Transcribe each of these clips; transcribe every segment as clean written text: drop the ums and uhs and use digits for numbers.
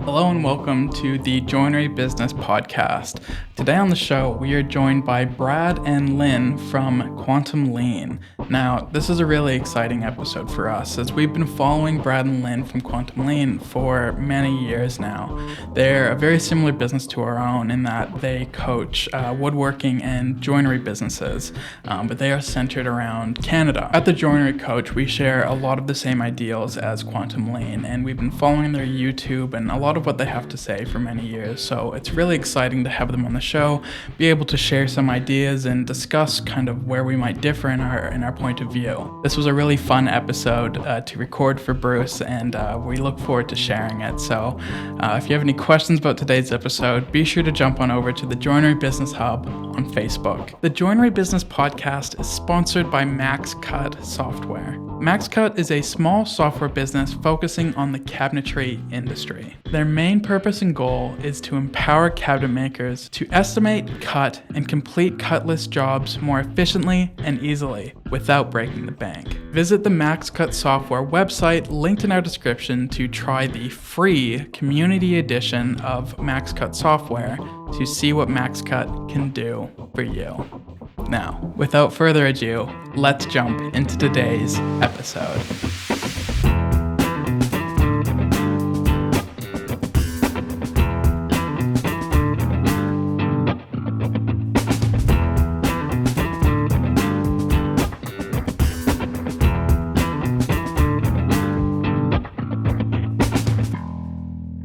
Hello and welcome to the Joinery Business Podcast. Today on the show, we are joined by Brad and Lynn from Quantum Lean. Now, this is a really exciting episode for us as we've been following Brad and Lynn from Quantum Lean for many years now. They're a very similar business to our own in that they coach woodworking and joinery businesses, but they are centered around Canada. At the Joinery Coach, we share a lot of the same ideals as Quantum Lean, and we've been following their YouTube and a lot of what they have to say for many years. So it's really exciting to have them on the show, be able to share some ideas and discuss kind of where we might differ in our point of view. This was a really fun episode to record for Bruce, and we look forward to sharing it. So if you have any questions about today's episode, be sure to jump on over to the Joinery Business Hub on Facebook. The Joinery Business Podcast is sponsored by MaxCut Software. MaxCut is a small software business focusing on the cabinetry industry. Their main purpose and goal is to empower cabinet makers to estimate, cut, and complete cutless jobs more efficiently and easily without breaking the bank. Visit the MaxCut software website linked in our description to try the free community edition of MaxCut software to see what MaxCut can do for you. Now, without further ado, let's jump into today's episode.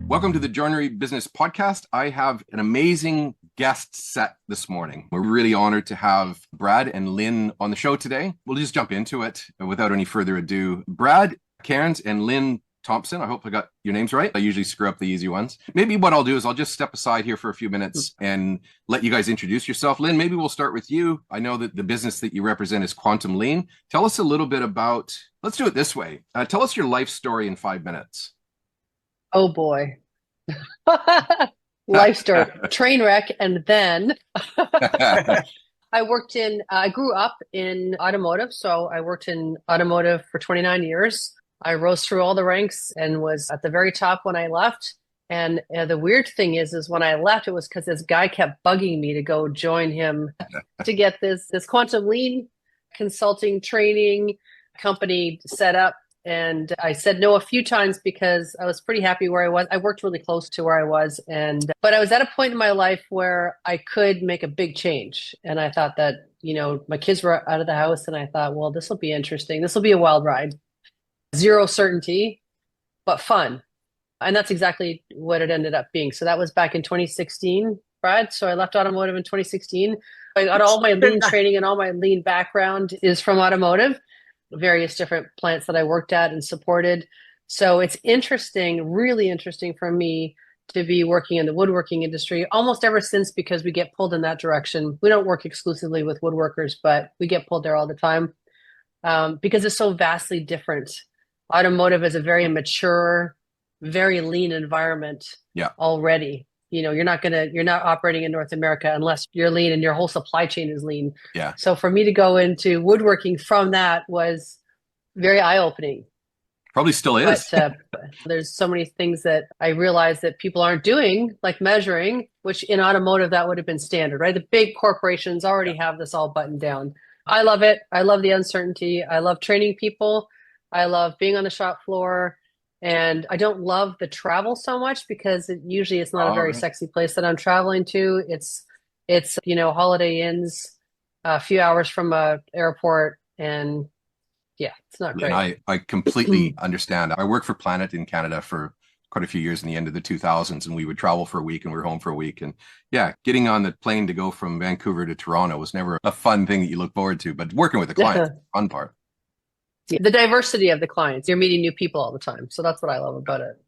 Welcome to the Joinery Business Podcast. I have an amazing guest set this morning. We're really honored to have Brad and Lynn on the show today. We'll just jump into it without any further ado. Brad, Cairns and Lynn Thomson. I hope I got your names right. I usually screw up the easy ones. Maybe what I'll do is I'll just step aside here for a few minutes and let you guys introduce yourself. Lynn, maybe we'll start with you. I know that the business that you represent is Quantum Lean. Tell us a little bit about, let's do it this way. Tell us your life story in 5 minutes. Oh boy. Life story, train wreck. And then I grew up in automotive. So I worked in automotive for 29 years. I rose through all the ranks and was at the very top when I left. And the weird thing is when I left, it was because this guy kept bugging me to go join him to get this Quantum Lean consulting training company set up. And I said no a few times because I was pretty happy where I was. I worked really close to where I was. But I was at a point in my life where I could make a big change. And I thought that, my kids were out of the house and I thought, well, this will be interesting. This will be a wild ride. Zero certainty, but fun. And that's exactly what it ended up being. So that was back in 2016, Brad. So I left automotive in 2016. I got all my lean training and all my lean background is from automotive. Various different plants that I worked at and supported. So it's interesting, really interesting for me to be working in the woodworking industry almost ever since, because we get pulled in that direction. We don't work exclusively with woodworkers, but we get pulled there all the time because it's so vastly different. Automotive is a very mature, very lean environment already. You're not operating in North America unless you're lean and your whole supply chain is lean. Yeah. So for me to go into woodworking from that was very eye-opening. Probably still is. But there's so many things that I realized that people aren't doing, like measuring, which in automotive, that would have been standard, right? The big corporations already have this all buttoned down. I love it. I love the uncertainty. I love training people. I love being on the shop floor. And I don't love the travel so much because usually it's not a very sexy place that I'm traveling to. It's Holiday Inns, a few hours from a airport, and it's not great. And I completely understand. I worked for Planet in Canada for quite a few years in the end of the 2000s, and we would travel for a week and we were home for a week. And getting on the plane to go from Vancouver to Toronto was never a fun thing that you look forward to, but working with the clients, the fun part. The diversity of the clients. You're meeting new people all the time. So that's what I love about it.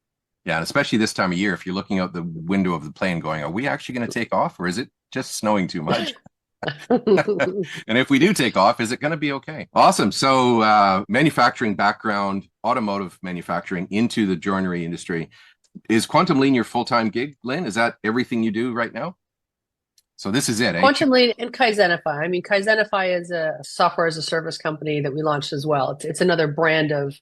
Yeah, and especially this time of year, if you're looking out the window of the plane going, are we actually going to take off, or is it just snowing too much? And if we do take off, is it going to be okay? Awesome. So manufacturing background, automotive manufacturing into the joinery industry. Is Quantum Lean your full-time gig, Lynn? Is that everything you do right now? So this is it. Quantum Lean and Kaizenify. I mean, Kaizenify is a software as a service company that we launched as well. It's another brand of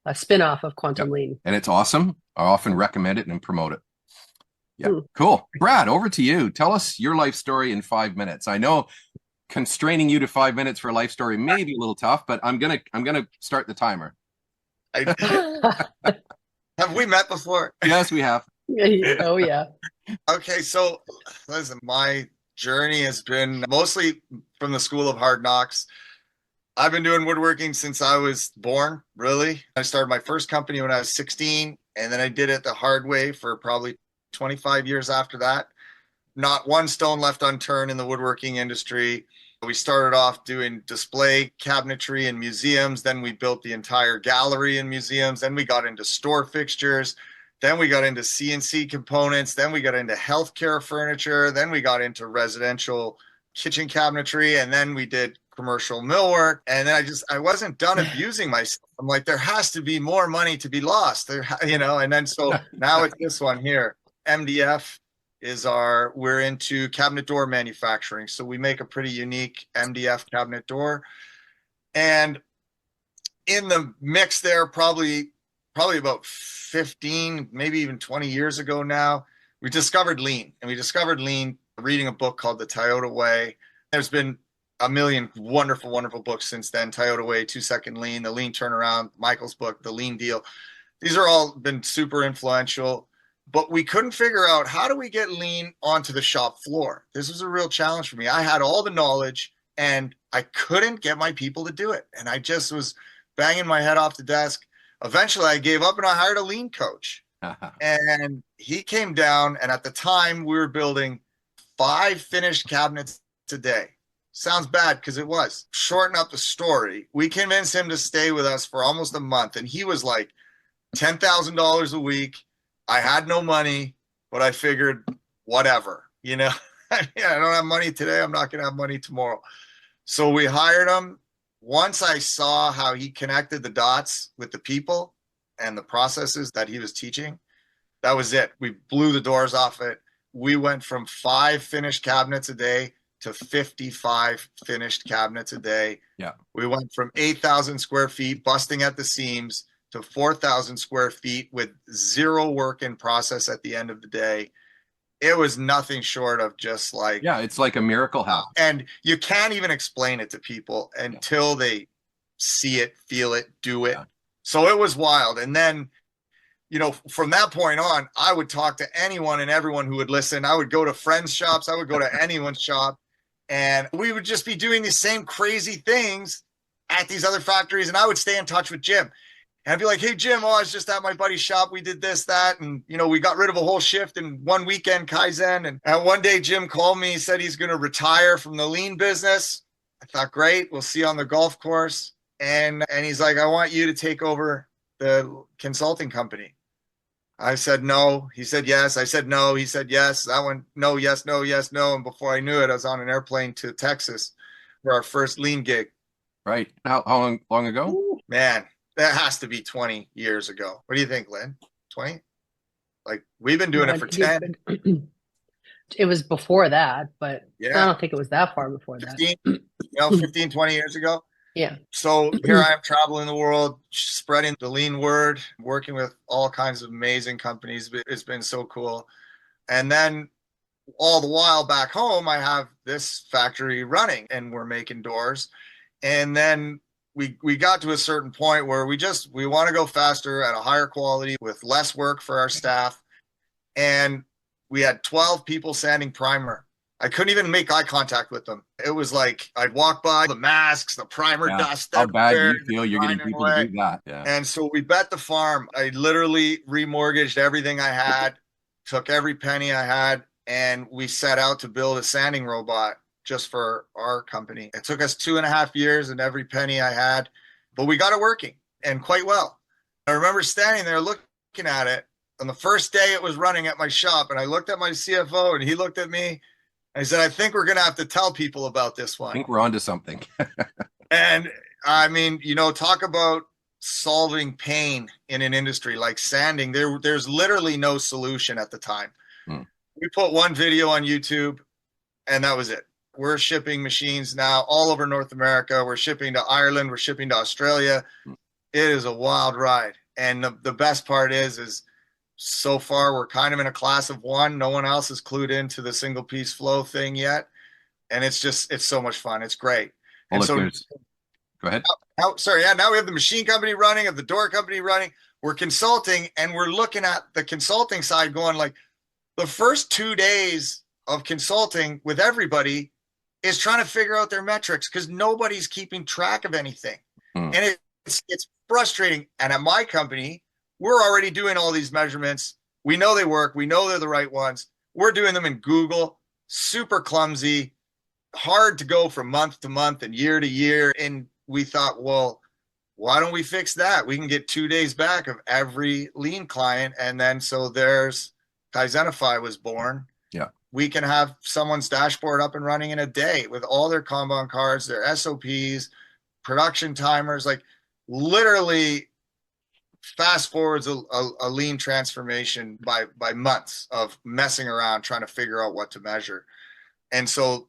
a spin-off of Quantum Lean. And it's awesome. I often recommend it and promote it. Yeah, Hmm. cool. Brad, over to you. Tell us your life story in 5 minutes. I know constraining you to 5 minutes for a life story may be a little tough, but I'm gonna start the timer. I, have we met before? Yes, we have. Oh yeah. Okay, so listen, my journey has been mostly from the School of Hard Knocks. I've been doing woodworking since I was born, really. I started my first company when I was 16, and then I did it the hard way for probably 25 years after that. Not one stone left unturned in the woodworking industry. We started off doing display cabinetry in museums. Then we built the entire gallery in museums. Then we got into store fixtures. Then we got into CNC components. Then we got into healthcare furniture. Then we got into residential kitchen cabinetry. And then we did commercial millwork. And then I wasn't done abusing myself. I'm like, there has to be more money to be lost. And then so now it's this one here. MDF we're into cabinet door manufacturing. So we make a pretty unique MDF cabinet door. And in the mix there, probably about 15, maybe even 20 years ago now, we discovered lean. And we discovered lean reading a book called The Toyota Way. There's been a million wonderful, wonderful books since then. Toyota Way, 2-Second Lean, The Lean Turnaround, Michael's book, The Lean Deal. These are all been super influential. But we couldn't figure out, how do we get lean onto the shop floor? This was a real challenge for me. I had all the knowledge and I couldn't get my people to do it. And I just was banging my head off the desk. Eventually I gave up and I hired a lean coach. And he came down, and at the time we were building 5 finished cabinets a day. Sounds bad because it was. Shorten up the story. We convinced him to stay with us for almost a month, and he was like $10,000 a week. I had no money, but I figured whatever, I don't have money today. I'm not going to have money tomorrow. So we hired him. Once I saw how he connected the dots with the people and the processes that he was teaching, that was it. We blew the doors off it. We went from 5 finished cabinets a day to 55 finished cabinets a day. Yeah. We went from 8,000 square feet busting at the seams to 4,000 square feet with 0 work in process at the end of the day. It was nothing short of just like... Yeah, it's like a miracle happened. And you can't even explain it to people until they see it, feel it, do it. Yeah. So it was wild. And then, from that point on, I would talk to anyone and everyone who would listen. I would go to friends' shops. I would go to anyone's shop. And we would just be doing these same crazy things at these other factories. And I would stay in touch with Jim. And I'd be like, hey, Jim, I was just at my buddy's shop. We did this, that. And, we got rid of a whole shift in one weekend, Kaizen. And one day Jim called me. He said he's going to retire from the lean business. I thought, great. We'll see you on the golf course. And he's like, I want you to take over the consulting company. I said, no. He said, yes. I said, no. He said, yes. That one, no, yes, no, yes, no. And before I knew it, I was on an airplane to Texas for our first lean gig. Right. How long ago? Ooh, man. That has to be 20 years ago. What do you think, Lynn? 20? Like, we've been doing it for 10. It was before that, but yeah. I don't think it was that far before 15, that. 15, 20 years ago. Yeah. So here I am traveling the world, spreading the lean word, working with all kinds of amazing companies. It's been so cool. And then all the while back home, I have this factory running and we're making doors. And then we got to a certain point where we want to go faster at a higher quality with less work for our staff. And we had 12 people sanding primer. I couldn't even make eye contact with them. It was like I'd walk by, the masks, the primer dust. How bad do you feel you're getting people to do that? Yeah. And so we bet the farm. I literally remortgaged everything I had, took every penny I had, and we set out to build a sanding robot just for our company. It took us 2.5 years and every penny I had, but we got it working and quite well. I remember standing there looking at it on the first day it was running at my shop, and I looked at my CFO and he looked at me and he said, I think we're going to have to tell people about this one. I think we're onto something. And I mean, talk about solving pain in an industry like sanding. There's literally no solution at the time. We put one video on YouTube and that was it. We're shipping machines now all over North America. We're shipping to Ireland. We're shipping to Australia. It is a wild ride. And the best part is so far we're kind of in a class of one. No one else is clued into the single piece flow thing yet. And it's so much fun. It's great. Well, And look, so go ahead. now we have the machine company running, have the door company running. We're consulting, and we're looking at the consulting side going like the first 2 days of consulting with everybody is trying to figure out their metrics because nobody's keeping track of anything. And it's frustrating. And at my company, we're already doing all these measurements. We know they work. We know they're the right ones. We're doing them in Google, super clumsy, hard to go from month to month and year to year. And we thought, well, why don't we fix that? We can get 2 days back of every lean client. And then so there's Kaizenify was born. Yeah. We can have someone's dashboard up and running in a day with all their Kanban cards, their SOPs, production timers, like literally fast forwards a lean transformation by months of messing around trying to figure out what to measure. And so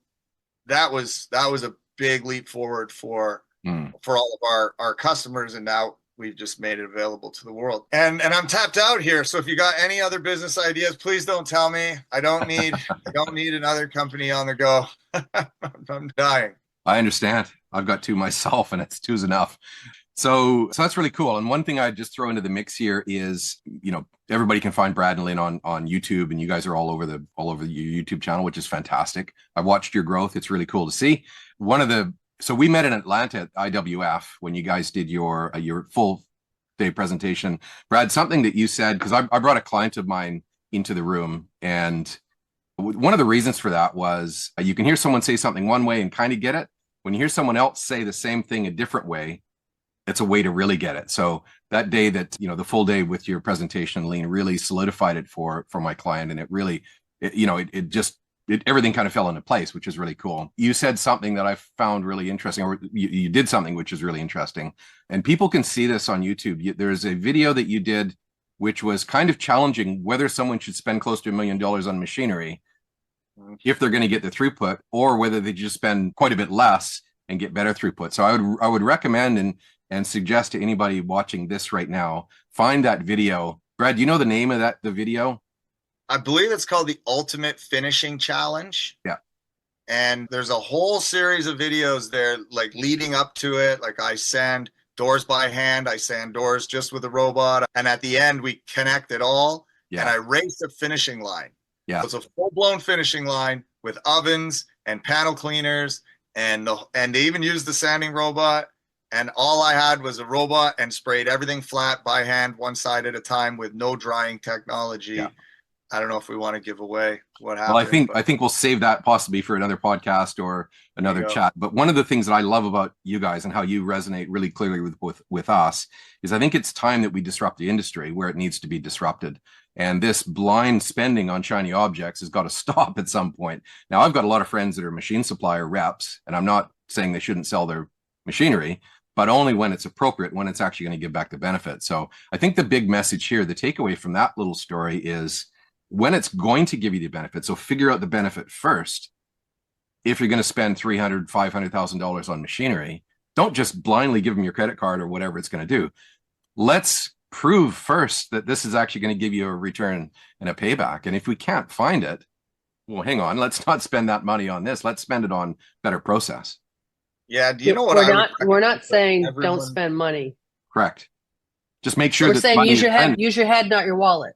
that was a big leap forward for all of our customers, and now we've just made it available to the world. And I'm tapped out here. So if you got any other business ideas, please don't tell me. I don't need another company on the go. I'm dying. I understand. I've got two myself, and it's two's enough. So that's really cool. And one thing I'd just throw into the mix here is, everybody can find Brad and Lynn on YouTube, and you guys are all over your YouTube channel, which is fantastic. I've watched your growth. It's really cool to see. So we met in Atlanta at IWF when you guys did your full day presentation. Brad, something that you said, because I brought a client of mine into the room, and one of the reasons for that was you can hear someone say something one way and kind of get it. When you hear someone else say the same thing a different way, it's a way to really get it. So that day that, the full day with your presentation, Lean, really solidified it for my client. And it really, everything kind of fell into place, which is really cool. You said something that I found really interesting, or you did something which is really interesting. And people can see this on YouTube. There's a video that you did, which was kind of challenging whether someone should spend close to $1 million on machinery if they're going to get the throughput, or whether they just spend quite a bit less and get better throughput. So I would recommend and suggest to anybody watching this right now, find that video. Brad, do you know the name of the video? I believe it's called the Ultimate Finishing Challenge. Yeah. And there's a whole series of videos there, like leading up to it. Like I sand doors by hand, I sand doors just with a robot. And at the end, we connect it all. Yeah. And I race a finishing line. Yeah. So it's a full-blown finishing line with ovens and panel cleaners, and they even used the sanding robot. And all I had was a robot and sprayed everything flat by hand, one side at a time, with no drying technology. Yeah. I don't know if we want to give away what happened. Well, I think we'll save that possibly for another podcast or another chat. But one of the things that I love about you guys and how you resonate really clearly with us is I think it's time that we disrupt the industry where it needs to be disrupted. And this blind spending on shiny objects has got to stop at some point. Now, I've got a lot of friends that are machine supplier reps, and I'm not saying they shouldn't sell their machinery, but only when it's appropriate, when it's actually going to give back the benefit. So I think the big message here, the takeaway from that little story is when it's going to give you the benefit. So figure out the benefit first. If you're going to spend $300,000, $500,000 on machinery, don't just blindly give them your credit card or whatever it's going to do. Let's prove first that this is actually going to give you a return and a payback. And if we can't find it, well, hang on, let's not spend that money on this. Let's spend it on better process. Yeah. Do you know what we're not saying don't spend money. Correct. Just make sure we're saying use your head, not your wallet.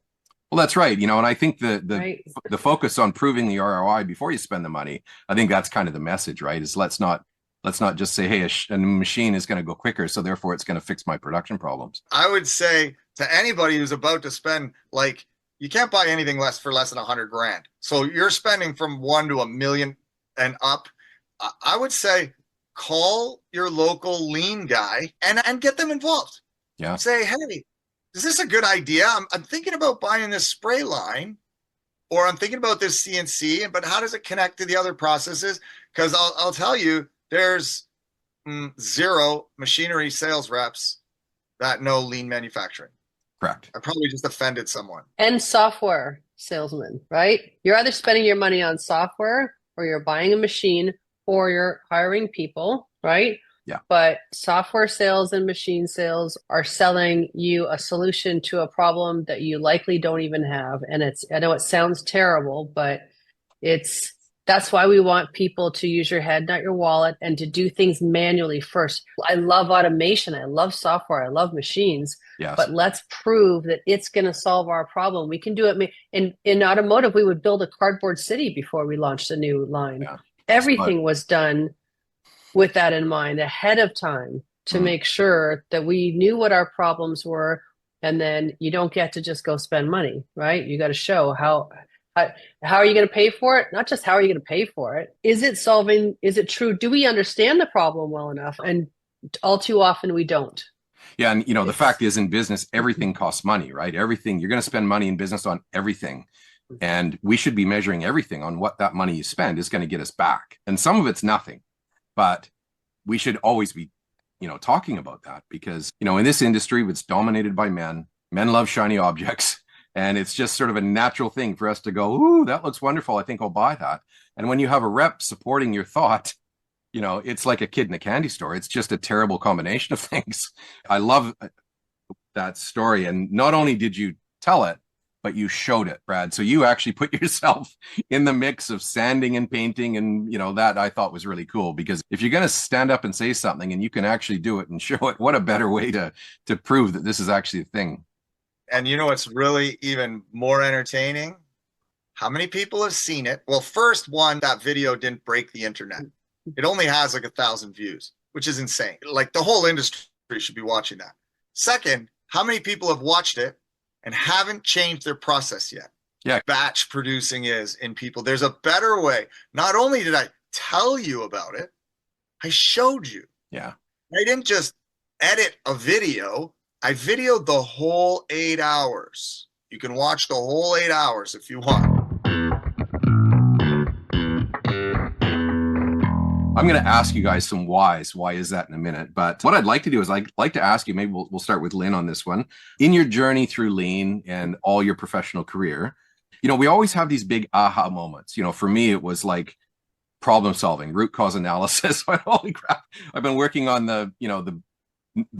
Well, that's right. And I think the focus on proving the ROI before you spend the money, I think that's kind of the message, right? Is let's not just say, hey, a machine is going to go quicker, so therefore it's going to fix my production problems. I would say to anybody who's about to spend, like, you can't buy anything for less than $100,000. So you're spending from $1 to $1 million and up. I would say call your local lean guy and get them involved. Yeah. Say, hey, is this a good idea? I'm thinking about buying this spray line, or I'm thinking about this CNC, but how does it connect to the other processes? Because I'll tell you, there's 0 machinery sales reps that know lean manufacturing. Correct. I probably just offended someone. And software salesman, right? You're either spending your money on software, or you're buying a machine, or you're hiring people, right? Yeah. But software sales and machine sales are selling you a solution to a problem that you likely don't even have. And I know it sounds terrible, but that's why we want people to use your head, not your wallet, and to do things manually first. I love automation. I love software. I love machines. Yes. But let's prove that it's going to solve our problem. We can do it. In automotive, we would build a cardboard city before we launched a new line. Yeah. Everything was done with that in mind ahead of time to make sure that we knew what our problems were. And then you don't get to just go spend money, right? You got to show how are you going to pay for it? Not just how are you going to pay for it. Is it true? Do we understand the problem well enough? And all too often we don't. Yeah. And, the fact is in business, everything costs money, right? Everything. You're going to spend money in business on everything. And we should be measuring everything on what that money you spend is going to get us back. And some of it's nothing, but we should always be, talking about that because, in this industry, it's dominated by men. Men love shiny objects. And it's just sort of a natural thing for us to go, ooh, that looks wonderful. I think I'll buy that. And when you have a rep supporting your thought, it's like a kid in a candy store. It's just a terrible combination of things. I love that story. And not only did you tell it, but you showed it, Brad. So you actually put yourself in the mix of sanding and painting. And, that I thought was really cool because if you're going to stand up and say something and you can actually do it and show it, what a better way to prove that this is actually a thing. And it's really even more entertaining. How many people have seen it? Well, first one, that video didn't break the internet. It only has like 1,000 views, which is insane. Like the whole industry should be watching that. Second, how many people have watched it and haven't changed their process yet? Yeah. Batch producing is in people. There's a better way. Not only did I tell you about it, I showed you. Yeah. I didn't just edit a video. I videoed the whole 8 hours. You can watch the whole 8 hours if you want. I'm going to ask you guys some whys. Why is that in a minute? But what I'd like to do is I'd like to ask you, maybe we'll start with Lynn on this one. In your journey through Lean and all your professional career, we always have these big aha moments. For me, it was like problem solving, root cause analysis. Holy crap. I've been working on the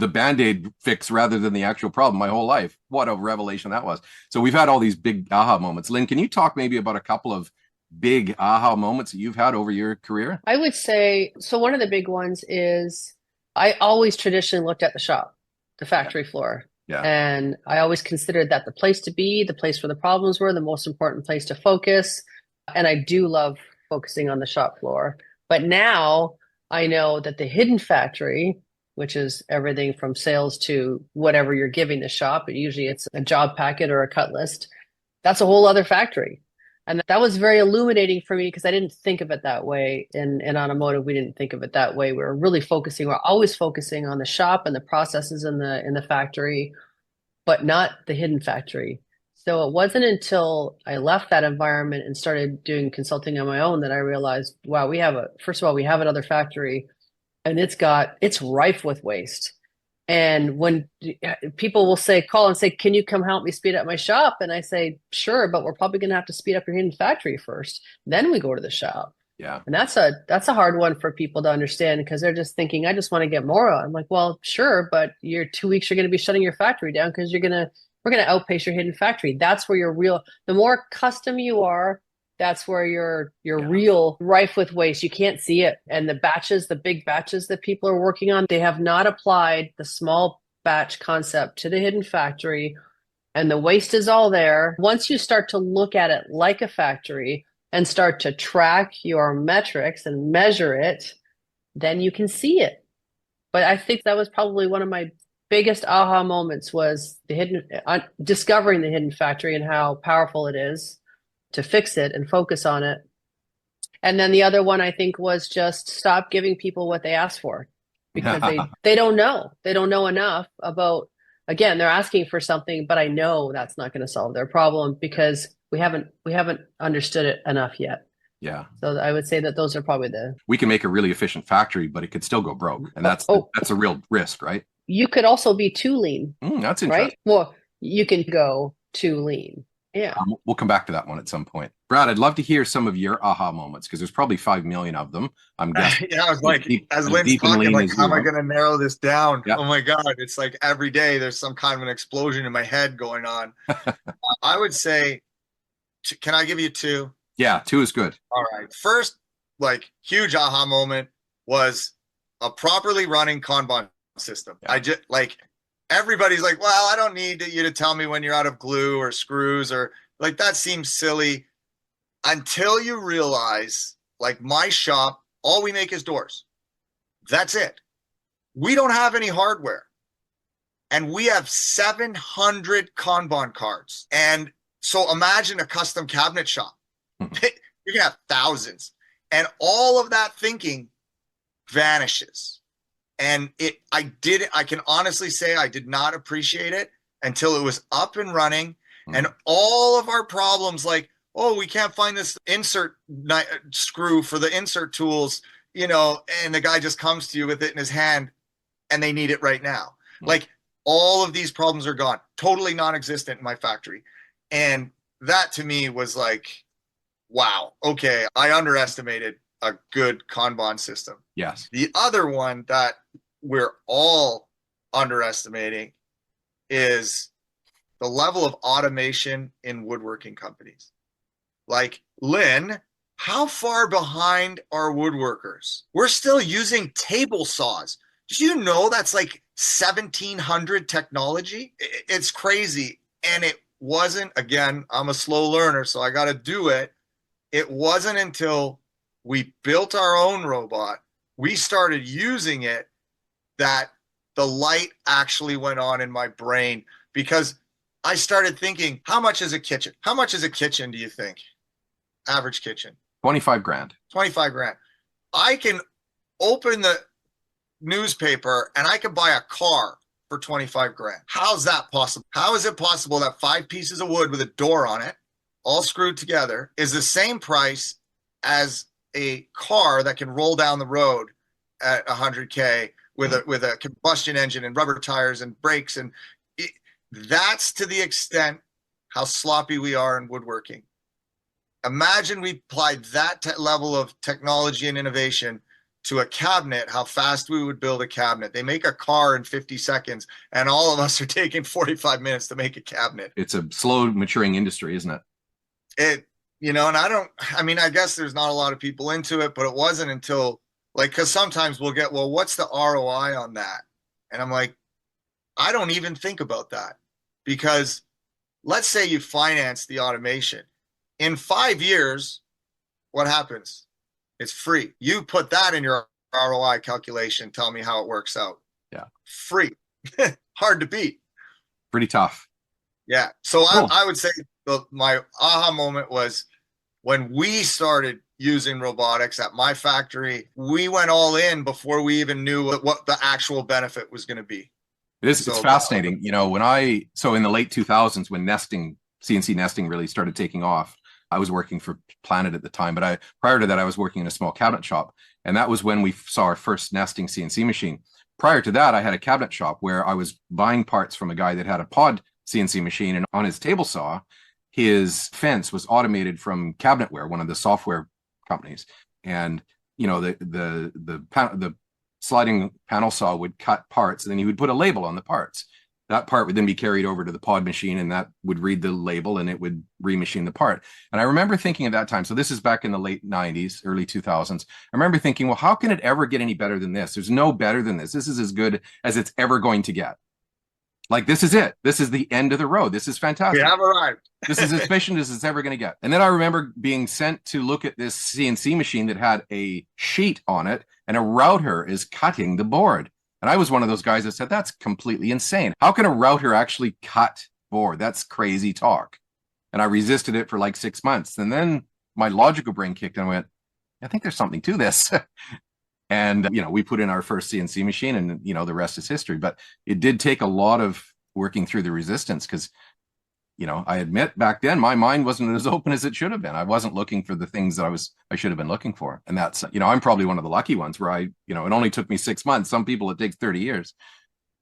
Band-Aid fix rather than the actual problem my whole life. What a revelation that was. So we've had all these big aha moments. Lynn, can you talk maybe about a couple of big aha moments that you've had over your career? I would say, so one of the big ones is I always traditionally looked at the shop, the factory floor. Yeah. And I always considered that the place to be, the place where the problems were, the most important place to focus. And I do love focusing on the shop floor. But now I know that the hidden factory, which is everything from sales to whatever you're giving the shop. But usually it's a job packet or a cut list. That's a whole other factory. And that was very illuminating for me because I didn't think of it that way. In automotive, we didn't think of it that way. We're always focusing on the shop and the processes in the factory, but not the hidden factory. So it wasn't until I left that environment and started doing consulting on my own that I realized, wow, first of all, we have another factory. And it's rife with waste. And when people will call and say, can you come help me speed up my shop? And I say, sure, but we're probably going to have to speed up your hidden factory first. Then we go to the shop. Yeah. And that's a hard one for people to understand because they're just thinking, I just want to get more. I'm like, well, sure, but you're 2 weeks, you're going to be shutting your factory down because we're going to outpace your hidden factory. That's where the more custom you are, that's where you're real rife with waste. You can't see it. And the big batches that people are working on, they have not applied the small batch concept to the hidden factory. And the waste is all there. Once you start to look at it like a factory and start to track your metrics and measure it, then you can see it. But I think that was probably one of my biggest aha moments was discovering the hidden factory and how powerful it is to fix it and focus on it. And then the other one I think was just stop giving people what they ask for because they don't know. They don't know enough about, again, they're asking for something, but I know that's not going to solve their problem because we haven't understood it enough yet. Yeah. So I would say that those are probably we can make a really efficient factory, but it could still go broke. And that's a real risk, right? You could also be too lean. That's interesting. Right? Well, you can go too lean. Yeah. We'll come back to that one at some point. Brad, I'd love to hear some of your aha moments because there's probably 5 million of them. I'm guessing. Yeah, I was like, as as Lynn's deep and talking, lean like, as how you am I are. going to narrow this down? Yeah. Oh my God. It's like every day there's some kind of an explosion in my head going on. I would say, can I give you two? Yeah, 2 is good. All right. First, like, huge aha moment was a properly running Kanban system. Yeah. I just like, everybody's like, well, I don't need you to tell me when you're out of glue or screws, or like, that seems silly until you realize, like, my shop, all we make is doors. That's it. We don't have any hardware. And we have 700 Kanban cards. And so imagine a custom cabinet shop. You're going to have thousands. And all of that thinking vanishes. And I can honestly say I did not appreciate it until it was up and running. And all of our problems, like, oh, we can't find this insert screw for the insert tools, and the guy just comes to you with it in his hand and they need it right now. Like, all of these problems are gone, totally non-existent in my factory. And that to me was like, wow, okay, I underestimated a good Kanban system. Yes. The other one that we're all underestimating is the level of automation in woodworking companies. Like, Lynn, how far behind are woodworkers? We're still using table saws. Did you know that's like 1700 technology? It's crazy. And it wasn't, again, I'm a slow learner, so I got to do it. It wasn't until we built our own robot, we started using it, that the light actually went on in my brain, because I started thinking, how much is a kitchen? How much is a kitchen, do you think? Average kitchen? 25 grand. 25 grand. I can open the newspaper and I can buy a car for 25 grand. How's that possible? How is it possible that 5 pieces of wood with a door on it, all screwed together, is the same price as a car that can roll down the road at 100K with a combustion engine and rubber tires and brakes? And that's to the extent how sloppy we are in woodworking. Imagine we applied that level of technology and innovation to a cabinet, how fast we would build a cabinet. They make a car in 50 seconds, and all of us are taking 45 minutes to make a cabinet. It's a slow maturing industry, isn't it? And I guess there's not a lot of people into it, but it wasn't until, like, because sometimes we'll get, well, what's the ROI on that? And I'm like, I don't even think about that, because let's say you finance the automation. In 5 years, what happens? It's free. You put that in your ROI calculation. Tell me how it works out. Yeah. Free. Hard to beat. Pretty tough. Yeah. So Cool. I would say my aha moment was when we started using robotics at my factory. We went all in before we even knew what the actual benefit was going to be. It's fascinating. So in the late 2000s, when CNC nesting really started taking off, I was working for Planet at the time, but prior to that, I was working in a small cabinet shop. And that was when we saw our first nesting CNC machine. Prior to that, I had a cabinet shop where I was buying parts from a guy that had a pod CNC machine, and on his table saw, his fence was automated from Cabinetware, one of the software companies. And the sliding panel saw would cut parts, and then he would put a label on the parts. That part would then be carried over to the pod machine, and that would read the label and it would remachine the part. And I remember thinking at that time, so this is back in the late 90s, early 2000s. I remember thinking, well, how can it ever get any better than this? There's no better than this. This is as good as it's ever going to get. Like, this is it. This is the end of the road. This is fantastic. We have arrived. This is as efficient as it's ever going to get. And then I remember being sent to look at this CNC machine that had a sheet on it, and a router is cutting the board. And I was one of those guys that said, that's completely insane. How can a router actually cut board? That's crazy talk. And I resisted it for like 6 months. And then my logical brain kicked in and went, I think there's something to this. And, we put in our first CNC machine, and, the rest is history. But it did take a lot of working through the resistance, because, I admit back then my mind wasn't as open as it should have been. I wasn't looking for the things that I should have been looking for. And that's, I'm probably one of the lucky ones where it only took me 6 months. Some people, it takes 30 years.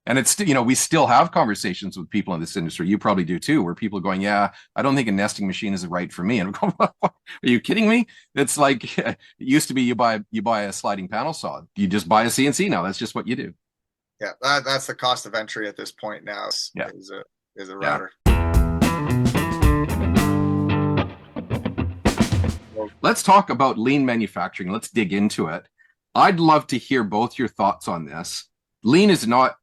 And it's, we still have conversations with people in this industry. You probably do too, where people are going, yeah, I don't think a nesting machine is right for me. And I'm going, are you kidding me? It's like, it used to be you buy a sliding panel saw. You just buy a CNC now. That's just what you do. Yeah, that's the cost of entry at this point now is a router. Let's talk about lean manufacturing. Let's dig into it. I'd love to hear both your thoughts on this. Lean is not,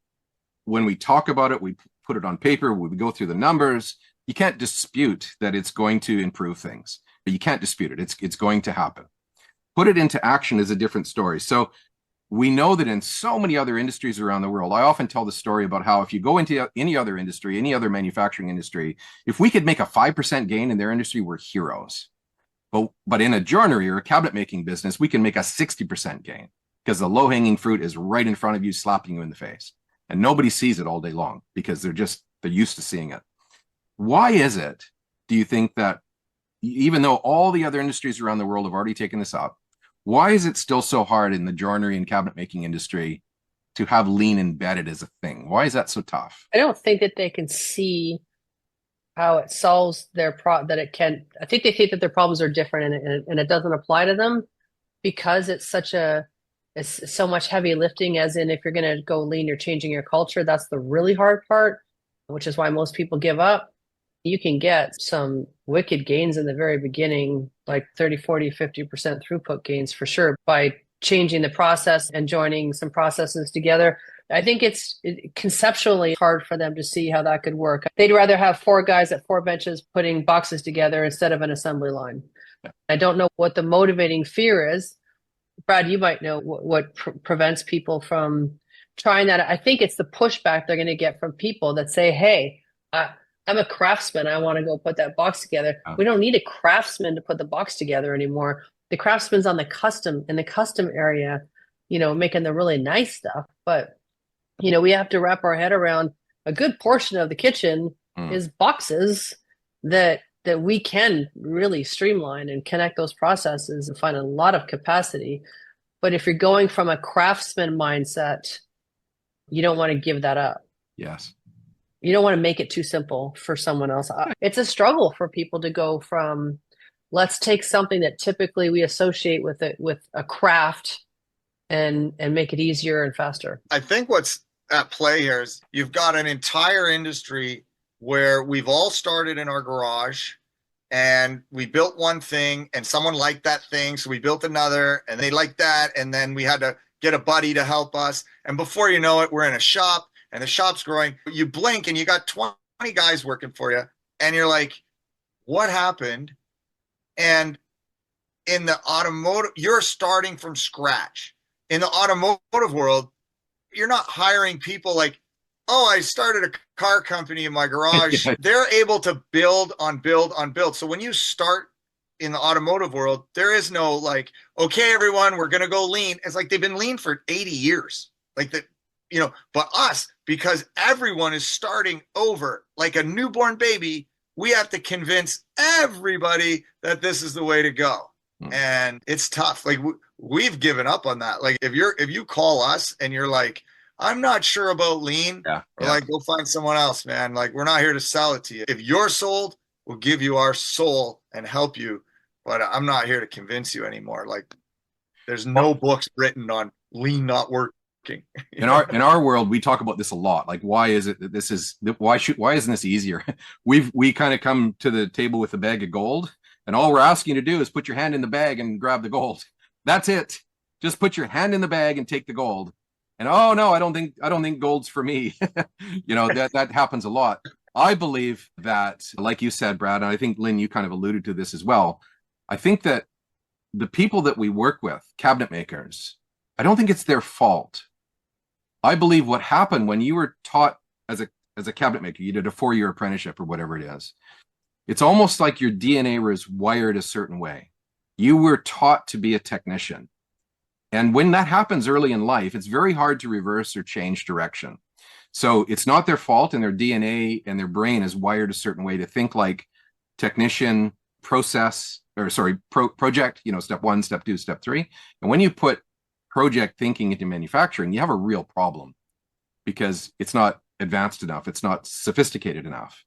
when we talk about it, we put it on paper, we go through the numbers. You can't dispute that it's going to improve things, but you can't dispute it. It's going to happen. Put it into action is a different story. So we know that in so many other industries around the world, I often tell the story about how if you go into any other industry, any other manufacturing industry, if we could make a 5% gain in their industry, we're heroes. But in a joinery or a cabinet making business, we can make a 60% gain because the low-hanging fruit is right in front of you, slapping you in the face. And nobody sees it all day long because they're used to seeing it. Why is it, do you think, that even though all the other industries around the world have already taken this up, why is it still so hard in the joinery and cabinet making industry to have lean embedded as a thing? Why is that so tough? I don't think that they can see how it solves their that it can. I think they think that their problems are different and it doesn't apply to them because it's so much heavy lifting, as in if you're going to go lean, you're changing your culture. That's the really hard part, which is why most people give up. You can get some wicked gains in the very beginning, like 30, 40, 50% throughput gains for sure by changing the process and joining some processes together. I think it's conceptually hard for them to see how that could work. They'd rather have 4 guys at 4 benches putting boxes together instead of an assembly line. I don't know what the motivating fear is. Brad, you might know what prevents people from trying that. I think it's the pushback they're going to get from people that say, hey, I'm a craftsman. I want to go put that box together. Oh. We don't need a craftsman to put the box together anymore. The craftsman's in the custom area, making the really nice stuff. But, we have to wrap our head around a good portion of the kitchen is boxes that we can really streamline and connect those processes and find a lot of capacity. But if you're going from a craftsman mindset, you don't want to give that up. Yes. You don't want to make it too simple for someone else. It's a struggle for people to go from, let's take something that typically we associate with a craft and make it easier and faster. I think what's at play here is you've got an entire industry where we've all started in our garage and we built one thing and someone liked that thing. So we built another and they liked that. And then we had to get a buddy to help us. And before you know it, we're in a shop and the shop's growing. You blink and you got 20 guys working for you. And you're like, what happened? And in the automotive, you're starting from scratch. In the automotive world, you're not hiring people like, oh, I started a car company in my garage. They're able to build on build on build. So when you start in the automotive world, there is no like, okay, everyone, we're going to go lean. It's like they've been lean for 80 years. Like that, but us, because everyone is starting over like a newborn baby, we have to convince everybody that this is the way to go. And it's tough. Like we've given up on that. Like if you call us and you're like, I'm not sure about lean, like go find someone else, man. Like we're not here to sell it to you. If you're sold, we'll give you our soul and help you. But I'm not here to convince you anymore. Like there's no books written on lean not working. In our world, we talk about this a lot. Like, why is it that why isn't this easier? We kind of come to the table with a bag of gold, and all we're asking you to do is put your hand in the bag and grab the gold. That's it. Just put your hand in the bag and take the gold. And oh no, I don't think gold's for me. That happens a lot. I believe that, like you said, Brad, and I think Lynn, you kind of alluded to this as well. I think that the people that we work with, cabinet makers, I don't think it's their fault. I believe what happened when you were taught as a cabinet maker, you did a 4-year apprenticeship or whatever it is. It's almost like your DNA was wired a certain way. You were taught to be a technician. And when that happens early in life, it's very hard to reverse or change direction. So it's not their fault, and their DNA and their brain is wired a certain way to think like technician, project, step 1, step 2, step 3. And when you put project thinking into manufacturing, you have a real problem. because it's not advanced enough. It's not sophisticated enough.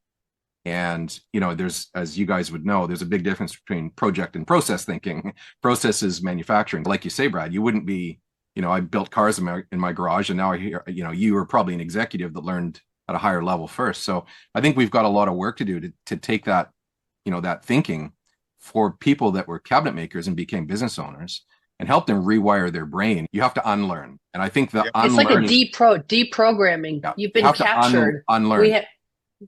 And, there's, as you guys would know, there's a big difference between project and process thinking. Process is manufacturing. Like you say, Brad, you wouldn't be, I built cars in my garage, and now I hear, you were probably an executive that learned at a higher level first. So I think we've got a lot of work to do to take that, that thinking for people that were cabinet makers and became business owners and help them rewire their brain. You have to unlearn. And I think the it's like a deprogramming. Yeah, You've been captured. Unlearn.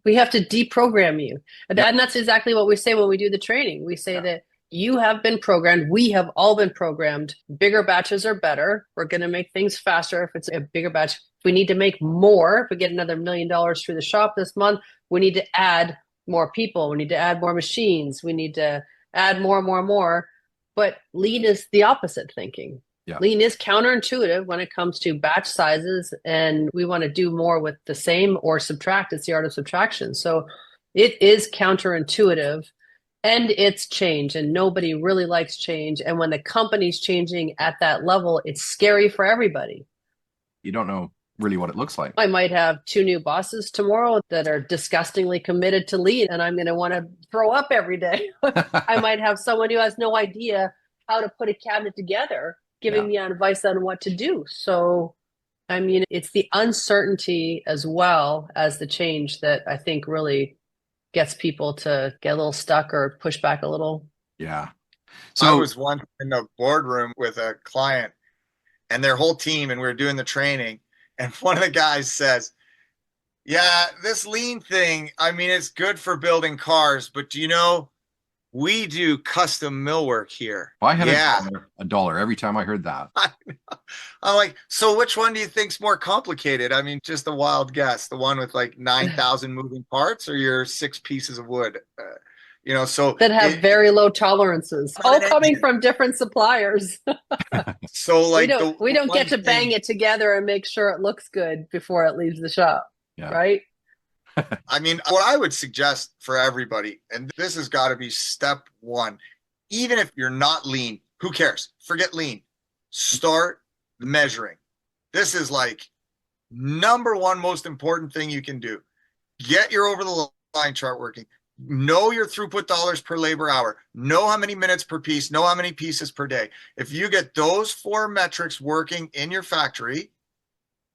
We have to deprogram you. And that's exactly what we say when we do the training. We say that you have been programmed. We have all been programmed. Bigger batches are better. We're going to make things faster if it's a bigger batch. If we need to make more, if we get another $1 million through the shop this month, we need to add more people. We need to add more machines. We need to add more. But lean is the opposite thinking. Yeah. Lean is counterintuitive when it comes to batch sizes, and we want to do more with the same or subtract. It's the art of subtraction. So it is counterintuitive, and it's change, and nobody really likes change. And when the company's changing at that level, it's scary for everybody. You don't know really what it looks like. I might have 2 new bosses tomorrow that are disgustingly committed to lean, and I'm going to want to throw up every day. I might have someone who has no idea how to put a cabinet together, giving me advice on what to do. So, I mean, it's the uncertainty as well as the change that I think really gets people to get a little stuck or push back a little. Yeah. So I was once in the boardroom with a client and their whole team, and we were doing the training. And one of the guys says, yeah, this lean thing, I mean, it's good for building cars, but do you know, we do custom millwork here. I had a dollar every time I heard that. I'm like, so which one do you think's more complicated? I mean, just a wild guess. The one with like 9,000 moving parts, or your 6 pieces of wood? So that have very low tolerances, all coming from different suppliers. So like we don't get to bang it together and make sure it looks good before it leaves the shop, right? I mean, what I would suggest for everybody, and this has got to be step 1, even if you're not lean, who cares? Forget lean. Start measuring. This is like number 1 most important thing you can do. Get your over the line chart working. Know your throughput dollars per labor hour. Know how many minutes per piece. Know how many pieces per day. If you get those 4 metrics working in your factory,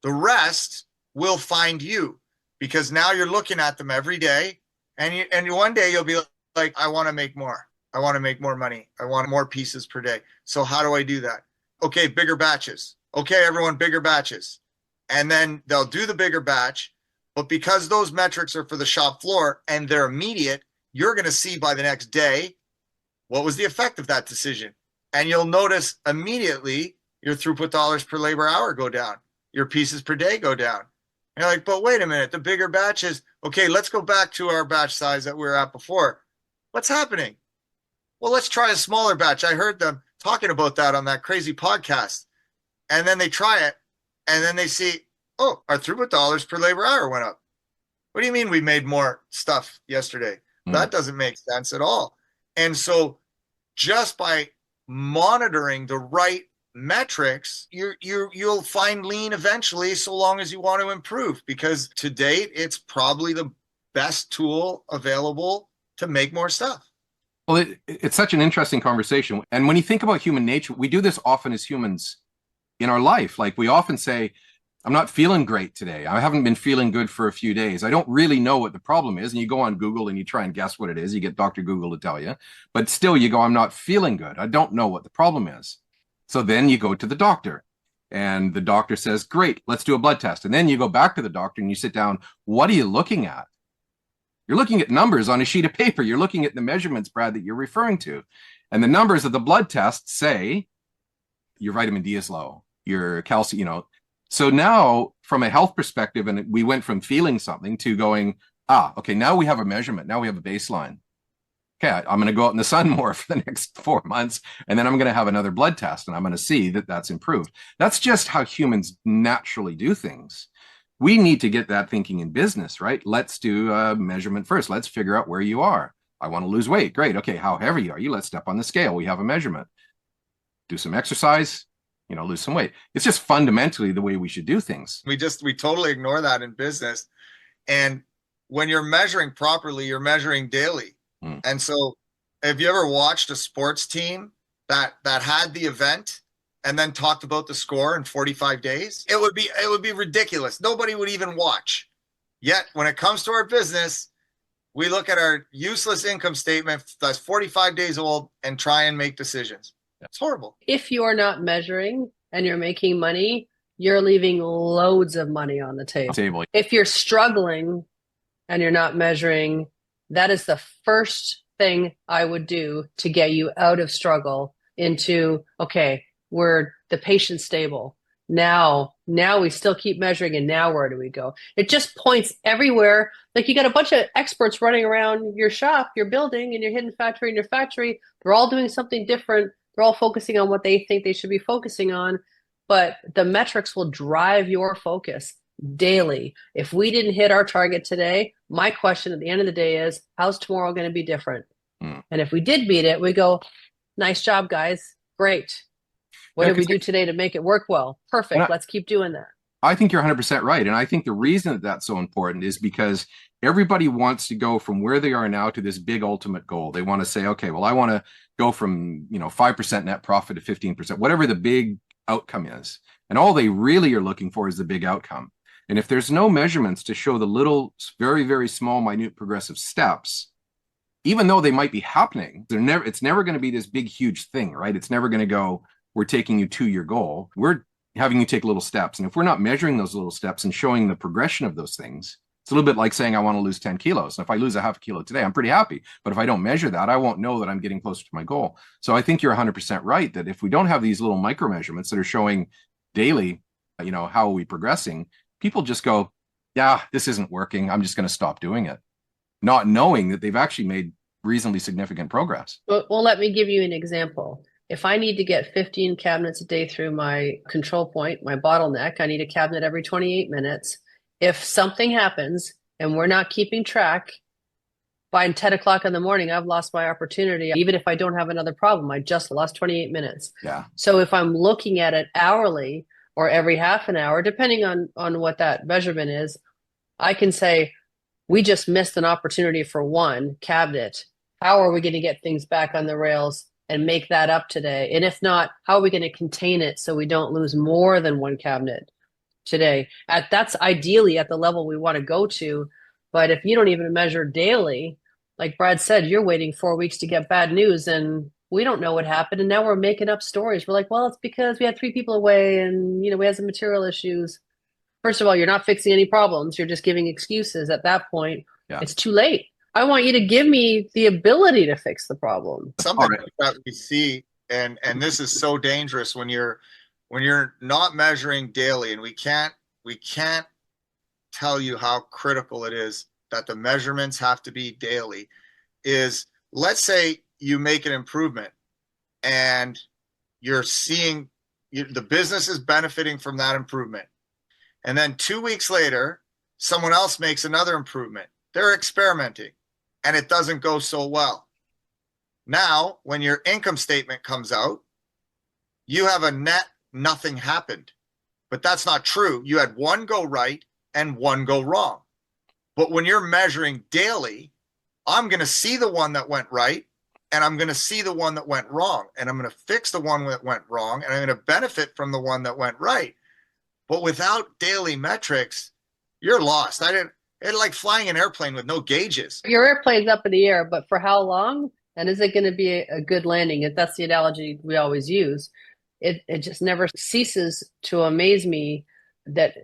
the rest will find you. Because now you're looking at them every day, and one day you'll be like, I want to make more. I want to make more money. I want more pieces per day. So how do I do that? Okay, bigger batches. Okay, everyone, bigger batches. And then they'll do the bigger batch, but because those metrics are for the shop floor and they're immediate, you're going to see by the next day, what was the effect of that decision? And you'll notice immediately your throughput dollars per labor hour go down. Your pieces per day go down. You're like, but wait a minute, the bigger batches. Okay, let's go back to our batch size that we were at before. What's happening? Well, let's try a smaller batch. I heard them talking about that on that crazy podcast. And then they try it, and then they see, oh, our throughput dollars per labor hour went up. What do you mean we made more stuff yesterday? That doesn't make sense at all. And so just by monitoring the right metrics, you'll find lean eventually, so long as you want to improve, because to date it's probably the best tool available to make more stuff. Well, it's such an interesting conversation. And when you think about human nature, we do this often as humans in our life. Like we often say, I'm not feeling great today. I haven't been feeling good for a few days. I don't really know what the problem is. And you go on Google and you try and guess what it is. You get Dr. Google to tell you, but still you go, I'm not feeling good. I don't know what the problem is. So then you go to the doctor, and the doctor says, great, let's do a blood test. And then you go back to the doctor and you sit down. What are you looking at? You're looking at numbers on a sheet of paper. You're looking at the measurements, Brad, that you're referring to. And the numbers of the blood test say your vitamin D is low, your calcium, So now from a health perspective, and we went from feeling something to going, okay, now we have a measurement. Now we have a baseline. Okay, I'm going to go out in the sun more for the next 4 months, and then I'm going to have another blood test, and I'm going to see that that's improved. That's just how humans naturally do things. We need to get that thinking in business, right? Let's do a measurement first. Let's figure out where you are. I want to lose weight. Great. Okay, how heavy are you? Let's step on the scale. We have a measurement. Do some exercise. lose some weight. It's just fundamentally the way we should do things. We totally ignore that in business. And when you're measuring properly, you're measuring daily. And so have you ever watched a sports team that had the event and then talked about the score in 45 days? It would be ridiculous. Nobody would even watch. Yet when it comes to our business, we look at our useless income statement that's 45 days old and try and make decisions. It's horrible. If you're not measuring and you're making money, you're leaving loads of money on the table. If you're struggling and you're not measuring, that is the first thing I would do to get you out of struggle into, okay, we're the patient stable. Now we still keep measuring, and now where do we go? It just points everywhere. Like, you got a bunch of experts running around your shop, your building, and your hidden factory and your factory. They're all doing something different. They're all focusing on what they think they should be focusing on. But the metrics will drive your focus daily. If we didn't hit our target today, my question at the end of the day is, how's tomorrow going to be different? And if we did beat it, we go, nice job, guys. Great. What did we do today to make it work well? Perfect. Let's keep doing that. I think you're 100% right. And I think the reason that that's so important is because everybody wants to go from where they are now to this big ultimate goal. They want to say, okay, well, I want to go from 5% net profit to 15%, whatever the big outcome is. And all they really are looking for is the big outcome. And if there's no measurements to show the little, very, very small, minute progressive steps, even though they might be happening, it's never going to be this big, huge thing, right? It's never going to go, we're taking you to your goal. We're having you take little steps. And if we're not measuring those little steps and showing the progression of those things, it's a little bit like saying, I want to lose 10 kilos. And if I lose a half a kilo today, I'm pretty happy. But if I don't measure that, I won't know that I'm getting closer to my goal. So I think you're 100% right that if we don't have these little micro measurements that are showing daily, how are we progressing, people just go, yeah, this isn't working. I'm just going to stop doing it, not knowing that they've actually made reasonably significant progress. Well, let me give you an example. If I need to get 15 cabinets a day through my control point, my bottleneck, I need a cabinet every 28 minutes. If something happens and we're not keeping track, by 10 o'clock in the morning, I've lost my opportunity. Even if I don't have another problem, I just lost 28 minutes. Yeah. So if I'm looking at it hourly or every half an hour, depending on what that measurement is, I can say, we just missed an opportunity for one cabinet. How are we going to get things back on the rails and make that up today? And if not, how are we going to contain it so we don't lose more than one cabinet today? That's ideally at the level we want to go to. But if you don't even measure daily, like Brad said, you're waiting 4 weeks to get bad news and we don't know what happened. And now we're making up stories. We're like, well, it's because we had 3 people away and, we had some material issues. First of all, you're not fixing any problems. You're just giving excuses at that point. Yeah. It's too late. I want you to give me the ability to fix the problem. Something that we see, and this is so dangerous when you're not measuring daily, and we can't tell you how critical it is that the measurements have to be daily, is let's say you make an improvement and you're seeing the business is benefiting from that improvement. And then 2 weeks later, someone else makes another improvement. They're experimenting and it doesn't go so well. Now, when your income statement comes out, you have a net nothing happened. But that's not true. You had one go right and one go wrong. But when you're measuring daily, I'm going to see the one that went right and I'm going to see the one that went wrong. And I'm going to fix the one that went wrong and I'm going to benefit from the one that went right. But without daily metrics, you're lost. It's like flying an airplane with no gauges. Your airplane's up in the air, but for how long? And is it going to be a good landing? If that's the analogy we always use. It just never ceases to amaze me that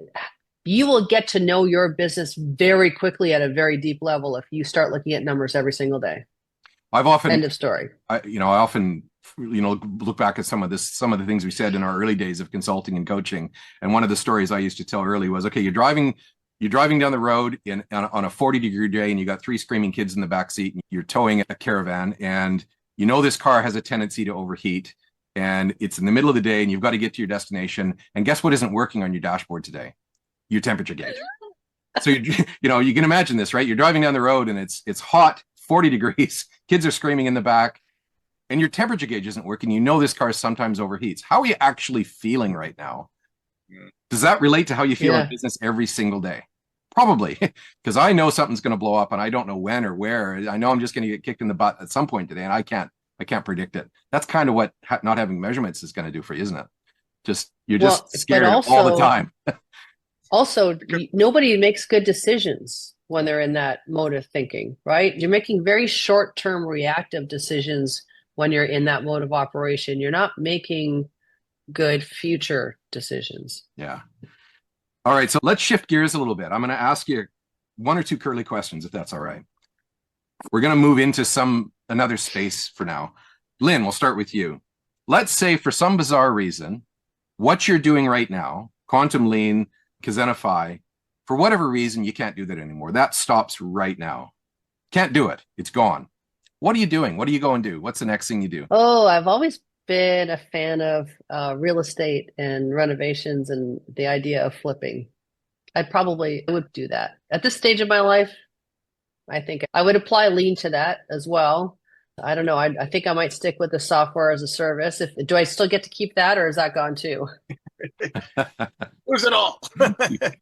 you will get to know your business very quickly at a very deep level if you start looking at numbers every single day. End of story. I often look back at some of the things we said in our early days of consulting and coaching. And one of the stories I used to tell early was, okay, you're driving down the road on a 40-degree day and you got 3 screaming kids in the back seat and you're towing a caravan and this car has a tendency to overheat and it's in the middle of the day and you've got to get to your destination. And guess what isn't working on your dashboard today? Your temperature gauge. So, you can imagine this, right? You're driving down the road and it's hot, 40 degrees. Kids are screaming in the back. and your temperature gauge isn't working, you know this car sometimes overheats. How are you actually feeling right now? Does that relate to how you feel in business every single day? Probably, because I know something's going to blow up and I don't know when or where. I know I'm just going to get kicked in the butt at some point today, and I can't predict it. That's kind of what not having measurements is going to do for you, isn't it? You're just scared all the time. Also, nobody makes good decisions when they're in that mode of thinking, right? You're making very short-term reactive decisions when you're in that mode of operation. You're not making good future decisions. Yeah. All right. So let's shift gears a little bit. I'm going to ask you one or two curly questions, if that's all right. We're going to move into another space for now. Lynn, we'll start with you. Let's say for some bizarre reason, what you're doing right now, Quantum Lean, Kazenify, for whatever reason, you can't do that anymore. That stops right now. Can't do it. It's gone. What are you doing? What do you go and do? What's the next thing you do? Oh, I've always been a fan of real estate and renovations and the idea of flipping. I probably would do that. At this stage of my life, I think I would apply lean to that as well. I don't know. I think I might stick with the software as a service. Do I still get to keep that, or is that gone too? Lose it all.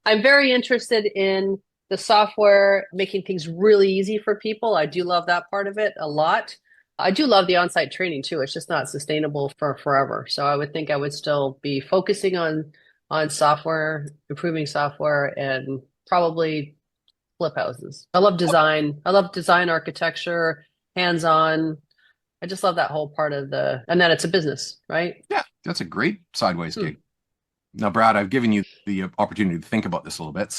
I'm very interested in the software, making things really easy for people. I do love that part of it a lot. I do love the on-site training too. It's just not sustainable for forever. So I would think I would still be focusing on software, improving software, and probably flip houses. I love design. I love design, architecture, hands-on. I just love that whole part of and then it's a business, right? Yeah, that's a great sideways gig. Now, Brad, I've given you the opportunity to think about this a little bit.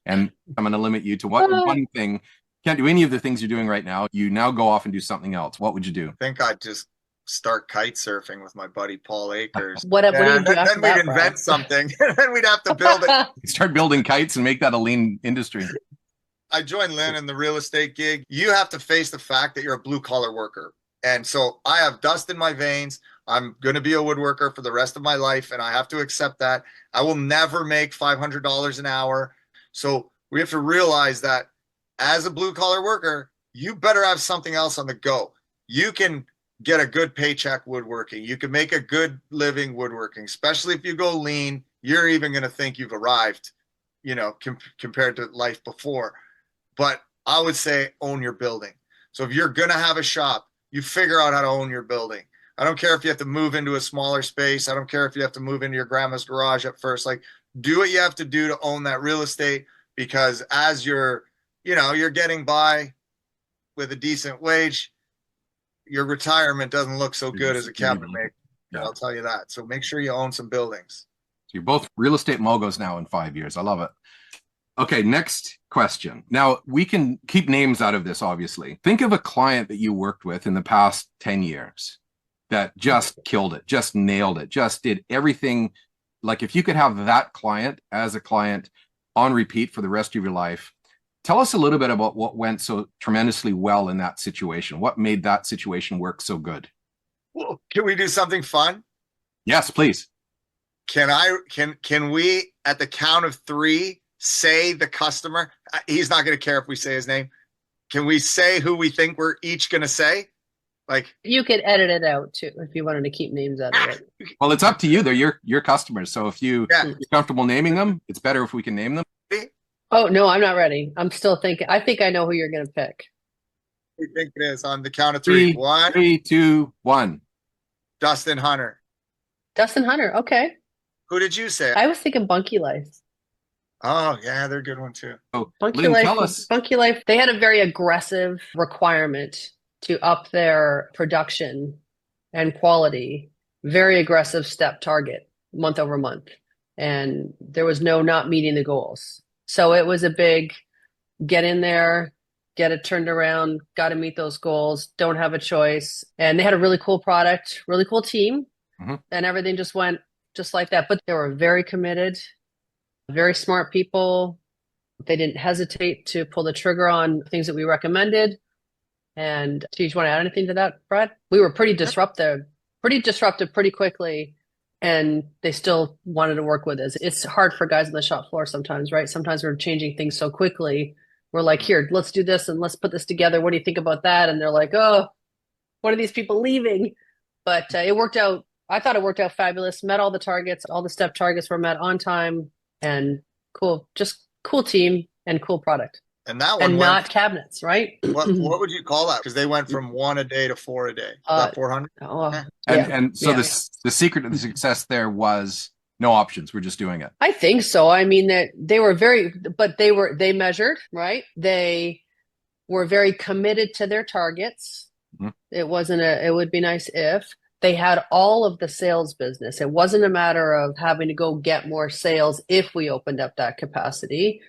And I'm going to limit you to one thing. Can't do any of the things you're doing right now. You now go off and do something else. What would you do? I think I'd just start kite surfing with my buddy Paul Akers. What do you do after that? Then we'd invent something, and then we'd have to build it. Start building kites and make that a lean industry. I joined Lynn in the real estate gig. You have to face the fact that you're a blue collar worker. And so I have dust in my veins. I'm going to be a woodworker for the rest of my life, and I have to accept that. I will never make $500 an hour. So we have to realize that as a blue collar worker, you better have something else on the go. You can get a good paycheck woodworking. You can make a good living woodworking, especially if you go lean. You're even going to think you've arrived, compared to life before. But I would say own your building. So if you're going to have a shop, you figure out how to own your building. I don't care if you have to move into a smaller space. I don't care if you have to move into your grandma's garage at first. Like, do what you have to do to own that real estate, because as you're getting by with a decent wage, your retirement doesn't look so good as a cabinet maker. Yeah. I'll tell you that. So make sure you own some buildings. So you're both real estate mogos now in 5 years. I love it. Okay, next question. Now, we can keep names out of this, obviously. Think of a client that you worked with in the past 10 years that just killed it, just nailed it, just did everything. Like, if you could have that client as a client on repeat for the rest of your life, tell us a little bit about what went so tremendously well in that situation. What made that situation work so good? Well, can we do something fun? Yes, please. Can we, at the count of 3, say the customer? He's not going to care if we say his name. Can we say who we think we're each going to say? Like, you could edit it out too if you wanted to keep names out of it. Well, it's up to you. They're your customers. So if you're comfortable naming them, it's better if we can name them. Oh, no, I'm not ready. I'm still thinking. I think I know who you're going to pick. We think it is on the count of 3. 3, 2, 1. Dustin Hunter. Dustin Hunter. Okay. Who did you say? I was thinking Bunky Life. Oh, yeah, they're a good one too. So, Bunky Life, they had a very aggressive requirement to up their production and quality, very aggressive step target month over month. And there was no not meeting the goals. So it was a big get in there, get it turned around, got to meet those goals, don't have a choice. And they had a really cool product, really cool team, and everything just went just like that. But they were very committed, very smart people. They didn't hesitate to pull the trigger on things that we recommended. And do you want to add anything to that, Brad? We were pretty disruptive pretty quickly. And they still wanted to work with us. It's hard for guys on the shop floor sometimes, right? Sometimes we're changing things so quickly. We're like, here, let's do this and let's put this together. What do you think about that? And they're like, oh, What are these people leaving? But it worked out. I thought it worked out fabulous. Met all the targets. All the step targets were met on time, and cool. Just cool team and cool product. And that one And went, not cabinets, right? what would you call that? Because they went from 1 a day to 4 a day. Is that 400? Oh, And yeah. and so Yeah. the secret of the success there was no options. We're just doing it. I think so. I mean that they were they measured, right? They were very committed to their targets. Mhm. It would be nice if they had all of the sales business. It wasn't a matter of having to go get more sales if we opened up that capacity.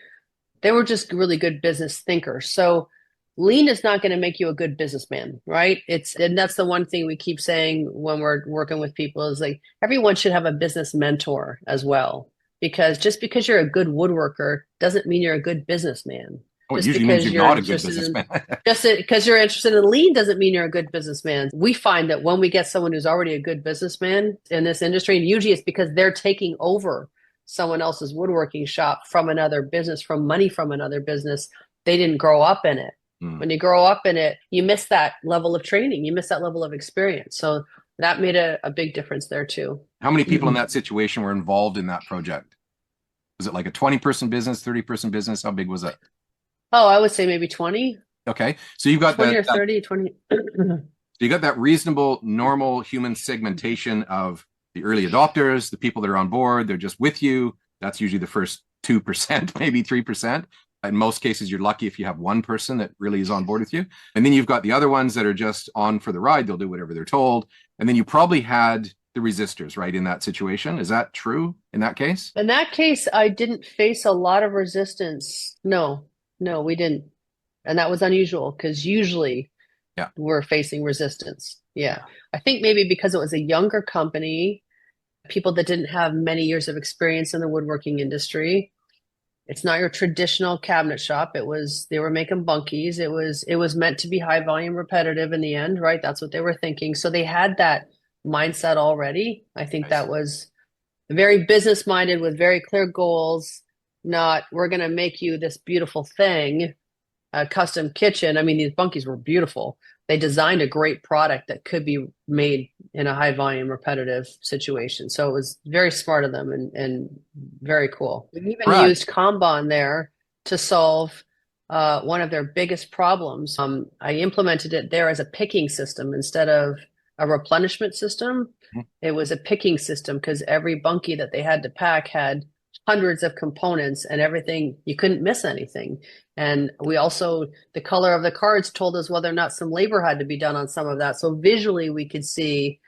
They were just really good business thinkers. So lean is not going to make you a good businessman, right? And that's the one thing we keep saying when we're working with people is like everyone should have a business mentor as well. Because just because you're a good woodworker doesn't mean you're a good businessman. Oh, it Just usually means because you're not a good interested businessman. just because you're interested in lean doesn't mean you're a good businessman. We find that when we get someone who's already a good businessman in this industry, and usually it's because they're taking over someone else's woodworking shop from another business, from money from another business. They didn't grow up in it. When you grow up in it, you miss that level of training, you miss that level of experience. So that made a big difference there too. How many people in that situation were involved in that project? Was it like a 20-person business, 30-person business? How big was it? Oh, I would say maybe 20. Okay. So you've got 20 that, or 30, 20. so you got that reasonable, normal human segmentation of the early adopters, the people that are on board, they're just with you. That's usually the first 2%, maybe 3%. In most cases, you're lucky if you have one person that really is on board with you. And then you've got the other ones that are just on for the ride. They'll do whatever they're told. And then you probably had the resistors, right, in that situation. Is that true in that case? In that case, I didn't face a lot of resistance. No, we didn't. And that was unusual because usually we're facing resistance. Yeah. I think maybe because it was a younger company, people that didn't have many years of experience in the woodworking industry. It's not your traditional cabinet shop. They were making bunkies. It was meant to be high volume repetitive in the end, right? That's what they were thinking. So they had that mindset already. I think that was very business minded with very clear goals, not we're going to make you this beautiful thing, a custom kitchen. I mean, these bunkies were beautiful. They designed a great product that could be made in a high volume repetitive situation. So it was very smart of them and very cool. We even used Kanban there to solve one of their biggest problems. I implemented it there as a picking system instead of a replenishment system. It was a picking system because every bunkie that they had to pack had hundreds of components and everything. You couldn't miss anything. And we also, the color of the cards told us whether or not some labor had to be done on some of that. So visually we could see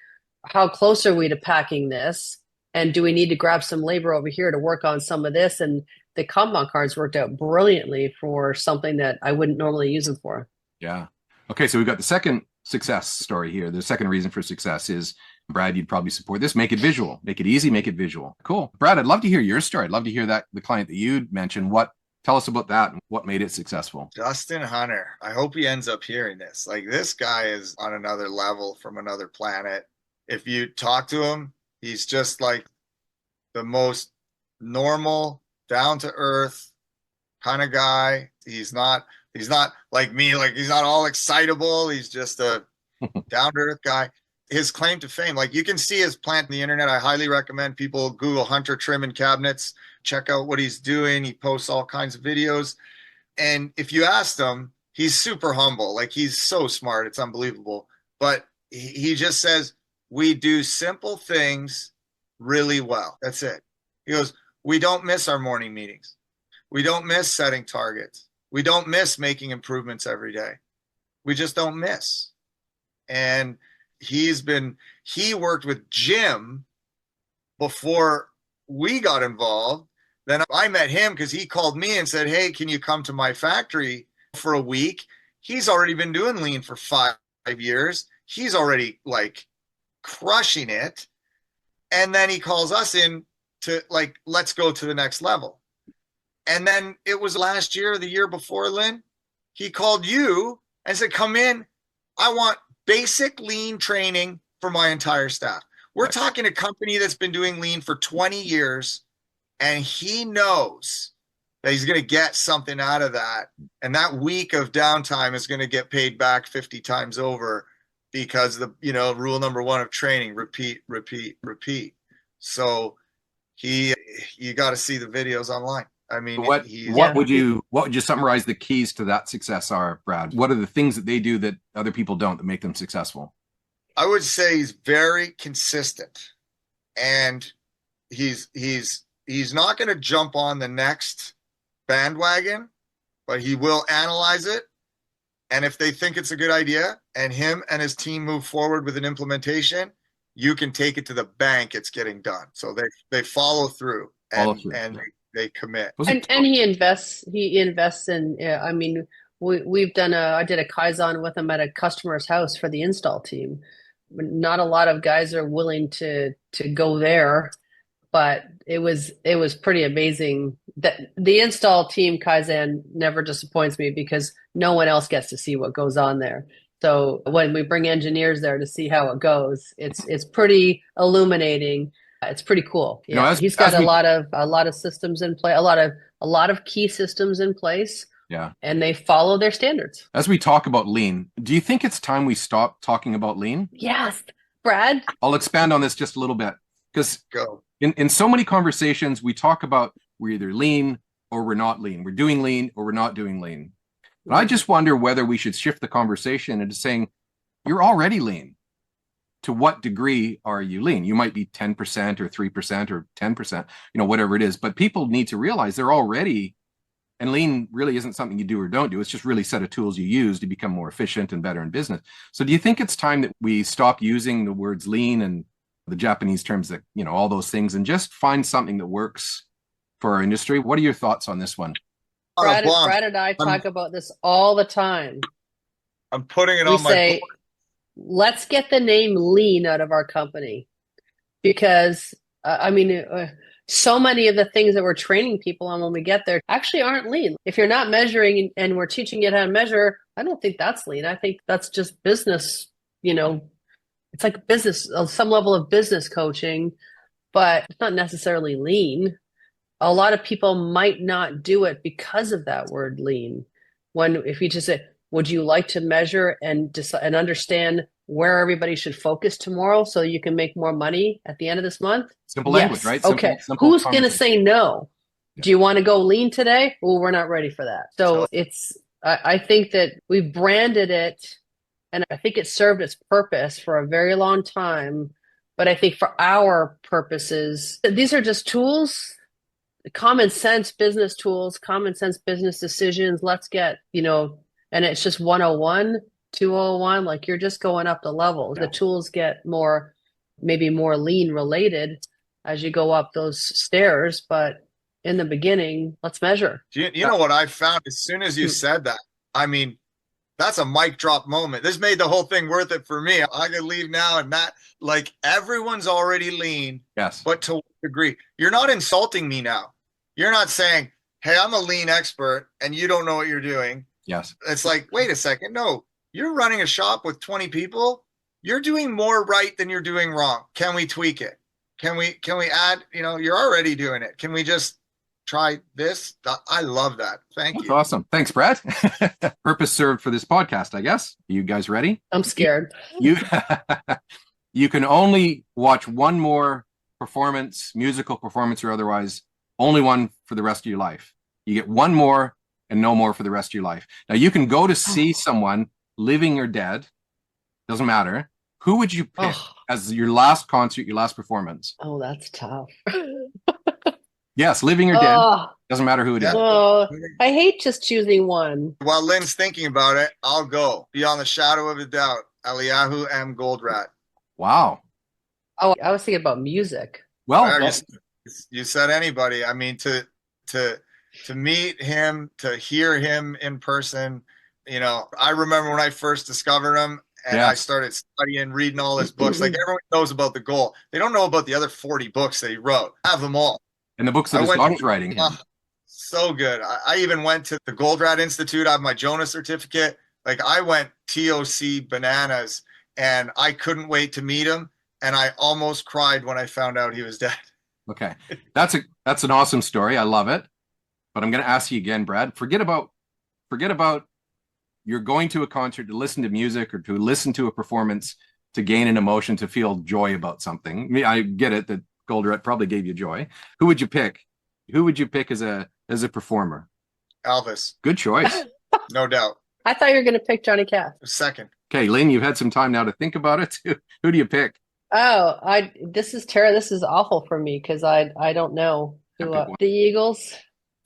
how close are we to packing this? And do we need to grab some labor over here to work on some of this? And the Kanban cards worked out brilliantly for something that I wouldn't normally use them for. Yeah. Okay. So we've got the second success story here. The second reason for success is, Brad, you'd probably support this. Make it visual, make it easy, make it visual. Cool. Brad, I'd love to hear your story. I'd love to hear that, the client that you mentioned. Tell us about that and what made it successful. Justin Hunter. I hope he ends up hearing this. Like, this guy is on another level from another planet. If you talk to him, he's just like the most normal, down to earth kind of guy. He's not like me, like he's not all excitable. He's just a down to earth guy. His claim to fame, like you can see his plant on the internet. I highly recommend people Google Hunter Trim and Cabinets, check out what he's doing. He posts all kinds of videos. And if you asked him, he's super humble. Like, he's so smart. It's unbelievable. But he just says, we do simple things really well. That's it. He goes, we don't miss our morning meetings. We don't miss setting targets. We don't miss making improvements every day. We just don't miss. And he worked with Jim before we got involved. Then I met him because he called me and said, hey, can you come to my factory for a week? He's already been doing lean for 5 years. He's already like crushing it. And then he calls us in to like, let's go to the next level. And then it was last year or the year before, Lynn, he called you and said, come in. I want basic lean training for my entire staff. We're talking a company that's been doing lean for 20 years, and he knows that he's going to get something out of that. And that week of downtime is going to get paid back 50 times over. because rule number one of training, repeat, repeat, repeat. So you got to see the videos online. I mean, what would you summarize the keys to that success are, Brad? What are the things that they do that other people don't that make them successful? I would say he's very consistent, and he's not going to jump on the next bandwagon, but he will analyze it. And if they think it's a good idea and him and his team move forward with an implementation, you can take it to the bank. It's getting done. So they follow through and they commit. And he invests in, I mean, I did a Kaizen with him at a customer's house for the install team. Not a lot of guys are willing to go there, but it was pretty amazing that the install team Kaizen never disappoints me because no one else gets to see what goes on there. So when we bring engineers there to see how it goes, it's pretty illuminating. It's pretty cool. Yeah, he's got a lot of systems in place, a lot of key systems in place. Yeah. And they follow their standards. As we talk about lean, do you think it's time we stop talking about lean? Yes, Brad. I'll expand on this just a little bit because in so many conversations, we talk about we're either lean or we're not lean. We're doing lean or we're not doing lean. But I just wonder whether we should shift the conversation into saying you're already lean. To what degree are you lean? You might be 10% or 3% or 10%, whatever it is. But people need to realize they're already, and lean really isn't something you do or don't do. It's just really a set of tools you use to become more efficient and better in business. So do you think it's time that we stop using the words lean and the Japanese terms that, all those things and just find something that works for our industry? What are your thoughts on this one? Brad and I talk about this all the time. I'm putting it on my board. Let's get the name lean out of our company because, so many of the things that we're training people on when we get there actually aren't lean. If you're not measuring and we're teaching you how to measure, I don't think that's lean. I think that's just business, it's like business, some level of business coaching, but it's not necessarily lean. A lot of people might not do it because of that word lean. If you just say, would you like to measure and understand where everybody should focus tomorrow so you can make more money at the end of this month? Simple language, right? Okay. Who's going to say no? Yeah. Do you want to go lean today? Well, we're not ready for that. So I think that we've branded it and I think it served its purpose for a very long time. But I think for our purposes, these are just tools, common sense business tools, common sense business decisions. Let's get, and it's just 101, 201, like you're just going up the levels. Yeah. The tools get maybe more lean related as you go up those stairs. But in the beginning, let's measure. You know what I found as soon as you said that? I mean, that's a mic drop moment. This made the whole thing worth it for me. I could leave now and that, like everyone's already lean. Yes. But to what degree? You're not insulting me now. You're not saying, hey, I'm a lean expert and you don't know what you're doing. Yes. It's like, wait a second. No, you're running a shop with 20 people. You're doing more right than you're doing wrong. Can we tweak it? Can we add, you're already doing it. Can we just try this? I love that. Thank you. That's awesome. Thanks, Brad. Purpose served for this podcast, I guess. You guys ready? I'm scared. You can only watch one more performance, musical performance or otherwise, only one for the rest of your life. You get one more and no more for the rest of your life. Now you can go to see someone living or dead. Doesn't matter. Who would you pick as your last concert, your last performance? Oh, that's tough. Yes, living or dead. Doesn't matter who it is. I hate just choosing one. While Lynn's thinking about it, I'll go. Beyond the shadow of a doubt, Eliyahu M. Goldratt. Wow. Oh, I was thinking about music. Well, you said anybody. I mean, to meet him, to hear him in person, I remember when I first discovered him and I started studying, reading all his books. Like everyone knows about The Goal. They don't know about the other 40 books that he wrote. I have them all. And the books that his daughter's writing. So good. I even went to the Goldratt Institute. I have my Jonah certificate. Like I went TOC bananas and I couldn't wait to meet him. And I almost cried when I found out he was dead. Okay. That's an awesome story. I love it. But I'm going to ask you again, Brad, forget about you're going to a concert to listen to music or to listen to a performance to gain an emotion, to feel joy about something. I mean, I get it that Goldratt probably gave you joy. Who would you pick? Who would you pick as a performer? Elvis. Good choice. No doubt. I thought you were going to pick Johnny Cash. Second. Okay, Lynn, you've had some time now to think about it. Who do you pick? Oh, this is This is awful for me because I don't know who the Eagles.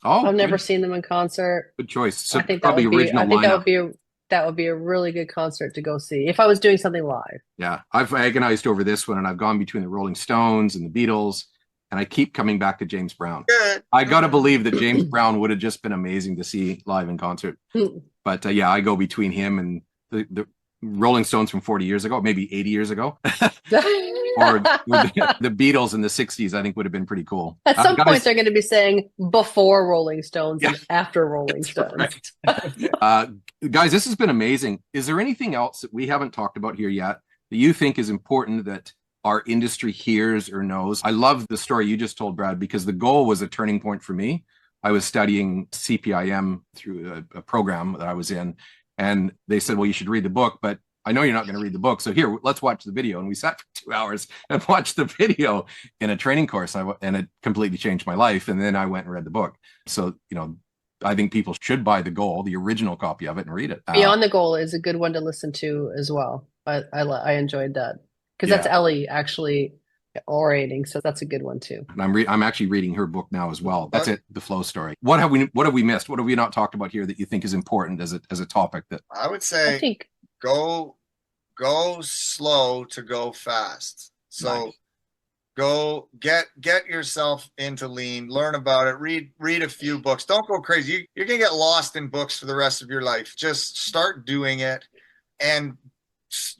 Oh, I've never seen them in concert. Good choice. So I think probably original lineup. That would be a really good concert to go see if I was doing something live. Yeah, I've agonized over this one, and I've gone between the Rolling Stones and the Beatles, and I keep coming back to James Brown. I got to believe that James Brown would have just been amazing to see live in concert. But yeah, I go between him and the Rolling Stones from 40 years ago, maybe 80 years ago. Or the Beatles in the 60s, I think would have been pretty cool. At some point, they're going to be saying before Rolling Stones and after Rolling Stones. Right. Guys, this has been amazing. Is there anything else that we haven't talked about here yet that you think is important that our industry hears or knows? I love the story you just told, Brad, because the goal was a turning point for me. I was studying CPIM through a program that I was in, and they said, well, you should read the book, but I know you're not going to read the book. So here, let's watch the video. And we sat for 2 hours and watched the video in a training course, and it completely changed my life. And then I went and read the book. So, I think people should buy The Goal, the original copy of it, and read it. Beyond the Goal is a good one to listen to as well. I enjoyed that because that's Ellie actually orating. So that's a good one too. And I'm actually reading her book now as well. That's it. The Flow Story. What have we missed? What have we not talked about here that you think is important as a topic? That I would say, go slow to go fast. So nice. Go get yourself into lean, learn about it, read a few books. Don't go crazy. You're gonna get lost in books for the rest of your life. Just start doing it and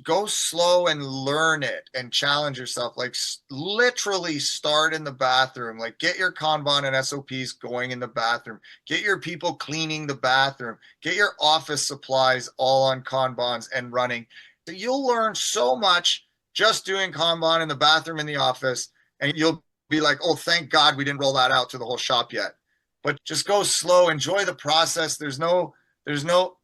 go slow and learn it and challenge yourself. Like literally start in the bathroom. Like get your Kanban and SOPs going in the bathroom. Get your people cleaning the bathroom. Get your office supplies all on Kanbans and running. You'll learn so much just doing Kanban in the bathroom in the office, and you'll be like, oh, thank God we didn't roll that out to the whole shop yet. But just go slow, enjoy the process. There's no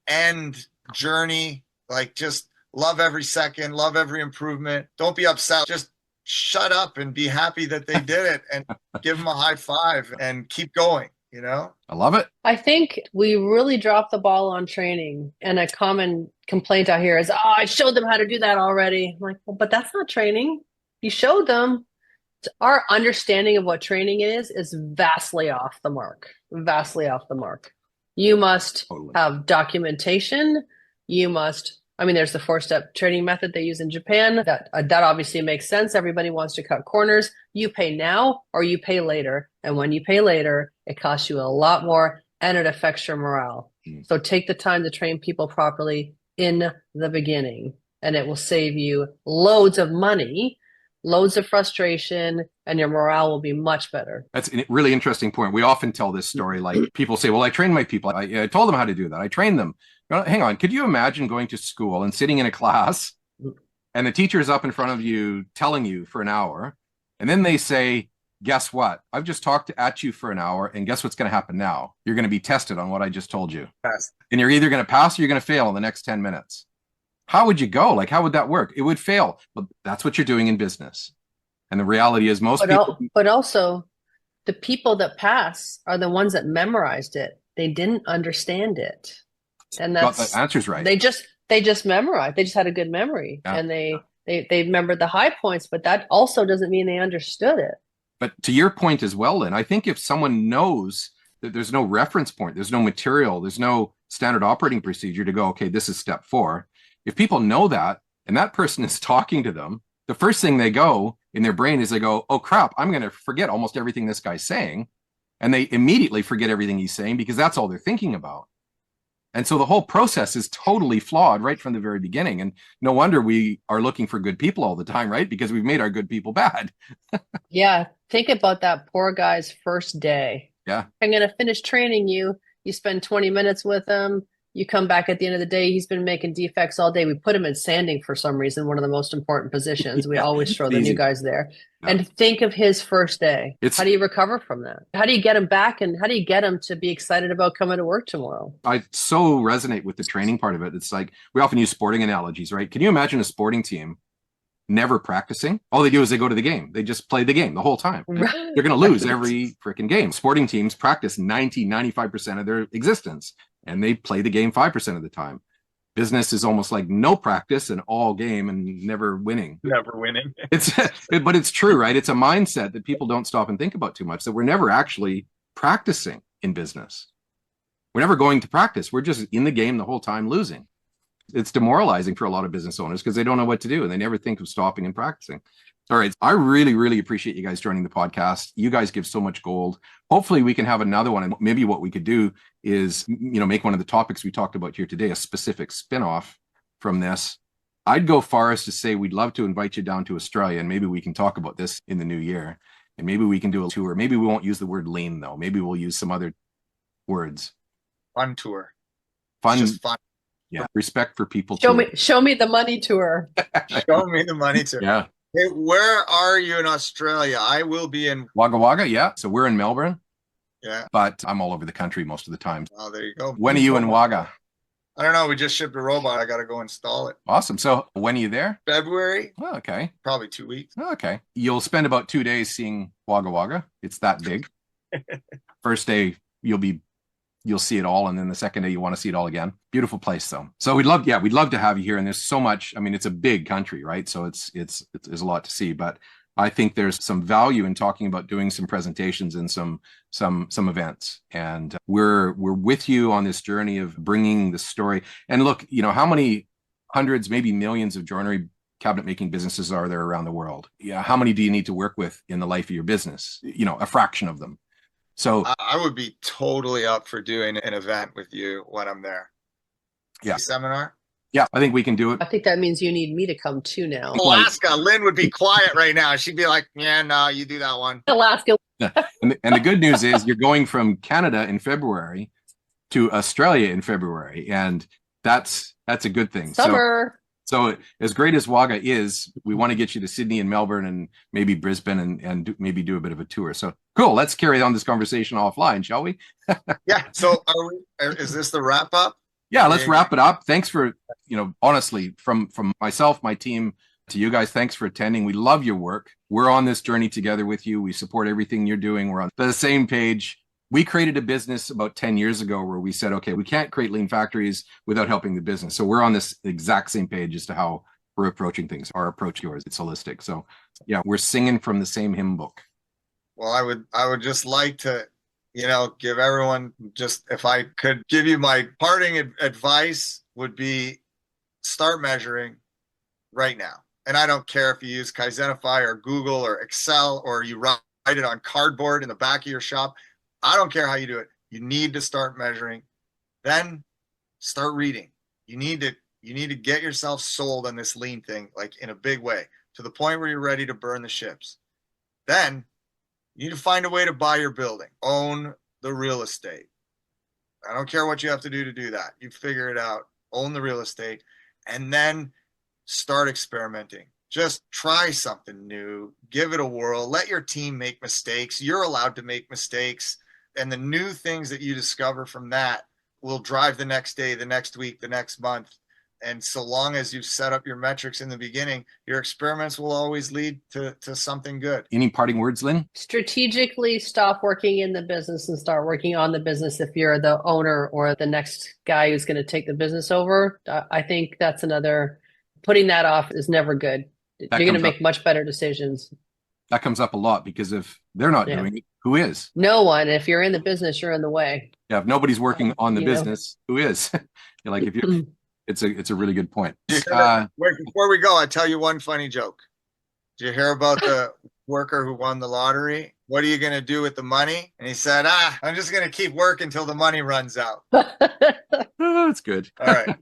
end journey. Like just love every second, love every improvement. Don't be upset. Just shut up and be happy that they did it and give them a high five and keep going. I love it. I think we really dropped the ball on training, and a common complaint out here is, oh, I showed them how to do that already. I'm like, well, but that's not training. You showed them. Our understanding of what training is vastly off the mark. You must have documentation. There's the 4-step training method they use in Japan. That obviously makes sense. Everybody wants to cut corners. You pay now or you pay later. And when you pay later, it costs you a lot more and it affects your morale. So take the time to train people properly in the beginning, and it will save you loads of money, loads of frustration, and your morale will be much better. That's a really interesting point. We often tell this story, like people say, well, I trained my people. I told them how to do that. I trained them. Hang on. Could you imagine going to school and sitting in a class and the teacher is up in front of you telling you for an hour, and then they say, guess what? I've just talked at you for an hour, and guess what's going to happen now? You're going to be tested on what I just told you. Yes. And you're either going to pass or you're going to fail in the next 10 minutes. How would you go? Like, how would that work? It would fail. But that's what you're doing in business. And the reality is but also the people that pass are the ones that memorized it. They didn't understand it. And that's the answer's right. They just memorized. They just had a good memory, and they remembered the high points, but that also doesn't mean they understood it. But to your point as well, Lynn, I think if someone knows that there's no reference point, there's no material, there's no standard operating procedure to go, okay, this is step 4. If people know that, and that person is talking to them, the first thing they go in their brain is they go, oh crap, I'm going to forget almost everything this guy's saying. And they immediately forget everything he's saying because that's all they're thinking about. And so the whole process is totally flawed right from the very beginning. And no wonder we are looking for good people all the time, right? Because we've made our good people bad. Yeah. Think about that poor guy's first day. Yeah. I'm going to finish training you. You spend 20 minutes with him. You come back at the end of the day, he's been making defects all day. We put him in sanding for some reason, one of the most important positions. We always throw the new guys there. Yeah. And think of his first day. How do you recover from that? How do you get him back, and how do you get him to be excited about coming to work tomorrow? I so resonate with the training part of it. It's like, we often use sporting analogies, right? Can you imagine a sporting team never practicing? All they do is they go to the game. They just play the game the whole time. Right. They're going to lose every freaking game. Sporting teams practice 95% of their existence, and they play the game 5% of the time. Business is almost like no practice and all game and never winning. Never winning. But it's true, right? It's a mindset that people don't stop and think about too much, that we're never actually practicing in business. We're never going to practice. We're just in the game the whole time losing. It's demoralizing for a lot of business owners because they don't know what to do and they never think of stopping and practicing. All right. I really, really appreciate you guys joining the podcast. You guys give so much gold. Hopefully we can have another one. And maybe what we could do is, make one of the topics we talked about here today a specific spinoff from this. I'd go far as to say we'd love to invite you down to Australia, and maybe we can talk about this in the new year. And maybe we can do a tour. Maybe we won't use the word lean though. Maybe we'll use some other words. Fun tour. Fun. It's just fun. Yeah. Respect for people. Show me the money tour. Show me the money tour. Yeah. Hey, where are you in Australia? I will be in Wagga Wagga. Yeah. So we're in Melbourne. Yeah. But I'm all over the country most of the time. Oh, there you go. When are you in Wagga? I don't know. We just shipped a robot. I got to go install it. Awesome. So when are you there? February. Oh, okay. Probably 2 weeks. Oh, okay. You'll spend about 2 days seeing Wagga Wagga. It's that big. First day, you'll see it all. And then the second day you want to see it all again. Beautiful place though. So we'd love to have you here. And there's so much, it's a big country, right? So there's a lot to see, but I think there's some value in talking about doing some presentations and some events. And we're with you on this journey of bringing the story. And look, how many hundreds, maybe millions of joinery cabinet making businesses are there around the world? Yeah. How many do you need to work with in the life of your business? A fraction of them. So I would be totally up for doing an event with you when I'm there. Yeah. Seminar. Yeah, I think we can do it. I think that means you need me to come too now. Alaska. Lynn would be quiet right now. She'd be like, yeah, no, you do that one. Alaska. And the good news is you're going from Canada in February to Australia in February. And that's a good thing. Summer. So as great as Wagga is, we want to get you to Sydney and Melbourne and maybe Brisbane and maybe do a bit of a tour. So cool. Let's carry on this conversation offline, shall we? Yeah. So is this the wrap up? Yeah, let's wrap it up. Thanks for, honestly, from myself, my team, to you guys, thanks for attending. We love your work. We're on this journey together with you. We support everything you're doing. We're on the same page. We created a business about 10 years ago where we said, okay, we can't create lean factories without helping the business. So we're on this exact same page as to how we're approaching things. Our approach to yours, it's holistic. So yeah, we're singing from the same hymn book. Well, I would just like to, give everyone, just if I could give you my parting advice, would be start measuring right now. And I don't care if you use Kaizenify or Google or Excel or you write it on cardboard in the back of your shop. I don't care how you do it. You need to start measuring. Then start reading. You need to get yourself sold on this lean thing, like in a big way, to the point where you're ready to burn the ships. Then you need to find a way to buy your building, own the real estate. I don't care what you have to do that. You figure it out, own the real estate, and then start experimenting. Just try something new, give it a whirl, let your team make mistakes. You're allowed to make mistakes. And the new things that you discover from that will drive the next day, the next week, the next month. And so long as you've set up your metrics in the beginning, your experiments will always lead to something good. Any parting words, Lynn? Strategically stop working in the business and start working on the business if you're the owner or the next guy who's going to take the business over. I think that's putting that off is never good. You're going to make much better decisions. That comes up a lot because if they're not doing it, who is? No one. If you're in the business, you're in the way. Yeah, if nobody's working on the business, who is? You're like, if you're, it's a really good point. Before we go, I tell you one funny joke. Did you hear about the worker who won the lottery? What are you going to do with the money? And he said, I'm just going to keep working until the money runs out. Oh, that's good. All right.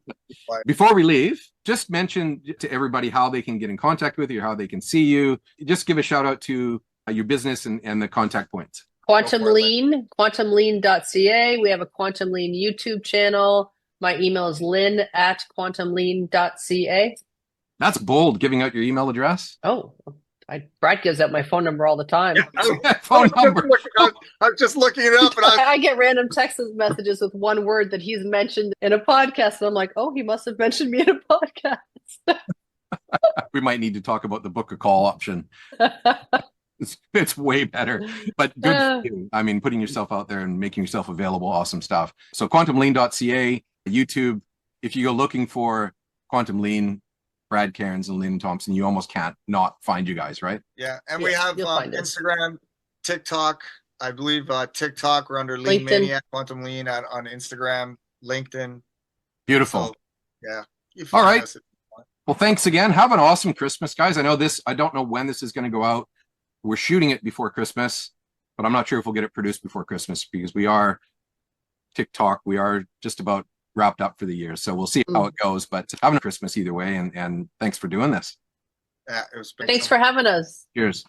Before we leave, just mention to everybody how they can get in contact with you, how they can see you. Just give a shout out to your business and the contact points. Quantum Lean, quantumlean.ca. We have a Quantum Lean YouTube channel. My email is lynn@quantumlean.ca. That's bold, giving out your email address. Oh, Brad gives out my phone number all the time. Phone number. I'm just looking it up, and I get random text messages with one word that he's mentioned in a podcast, and I'm like, oh, he must have mentioned me in a podcast. We might need to talk about the book a call option. It's way better, but good for you. I mean, putting yourself out there and making yourself available, awesome stuff. So quantumlean.ca, YouTube, if you go looking for Quantum Lean, Brad, Cairns and Lynn Thomson, you almost can't not find you guys, right? Yeah, and we have you'll find us. Instagram, TikTok. I believe TikTok, we're under Lean LinkedIn. Maniac, Quantum Lean on Instagram, LinkedIn. Beautiful. So, yeah. All right. Well, thanks again. Have an awesome Christmas, guys. I don't know when this is going to go out. We're shooting it before Christmas, but I'm not sure if we'll get it produced before Christmas because we are TikTok. We are just about wrapped up for the year. So we'll see how it goes, but having a Christmas either way. And thanks for doing this. Yeah, it was Thanks for having us. Cheers.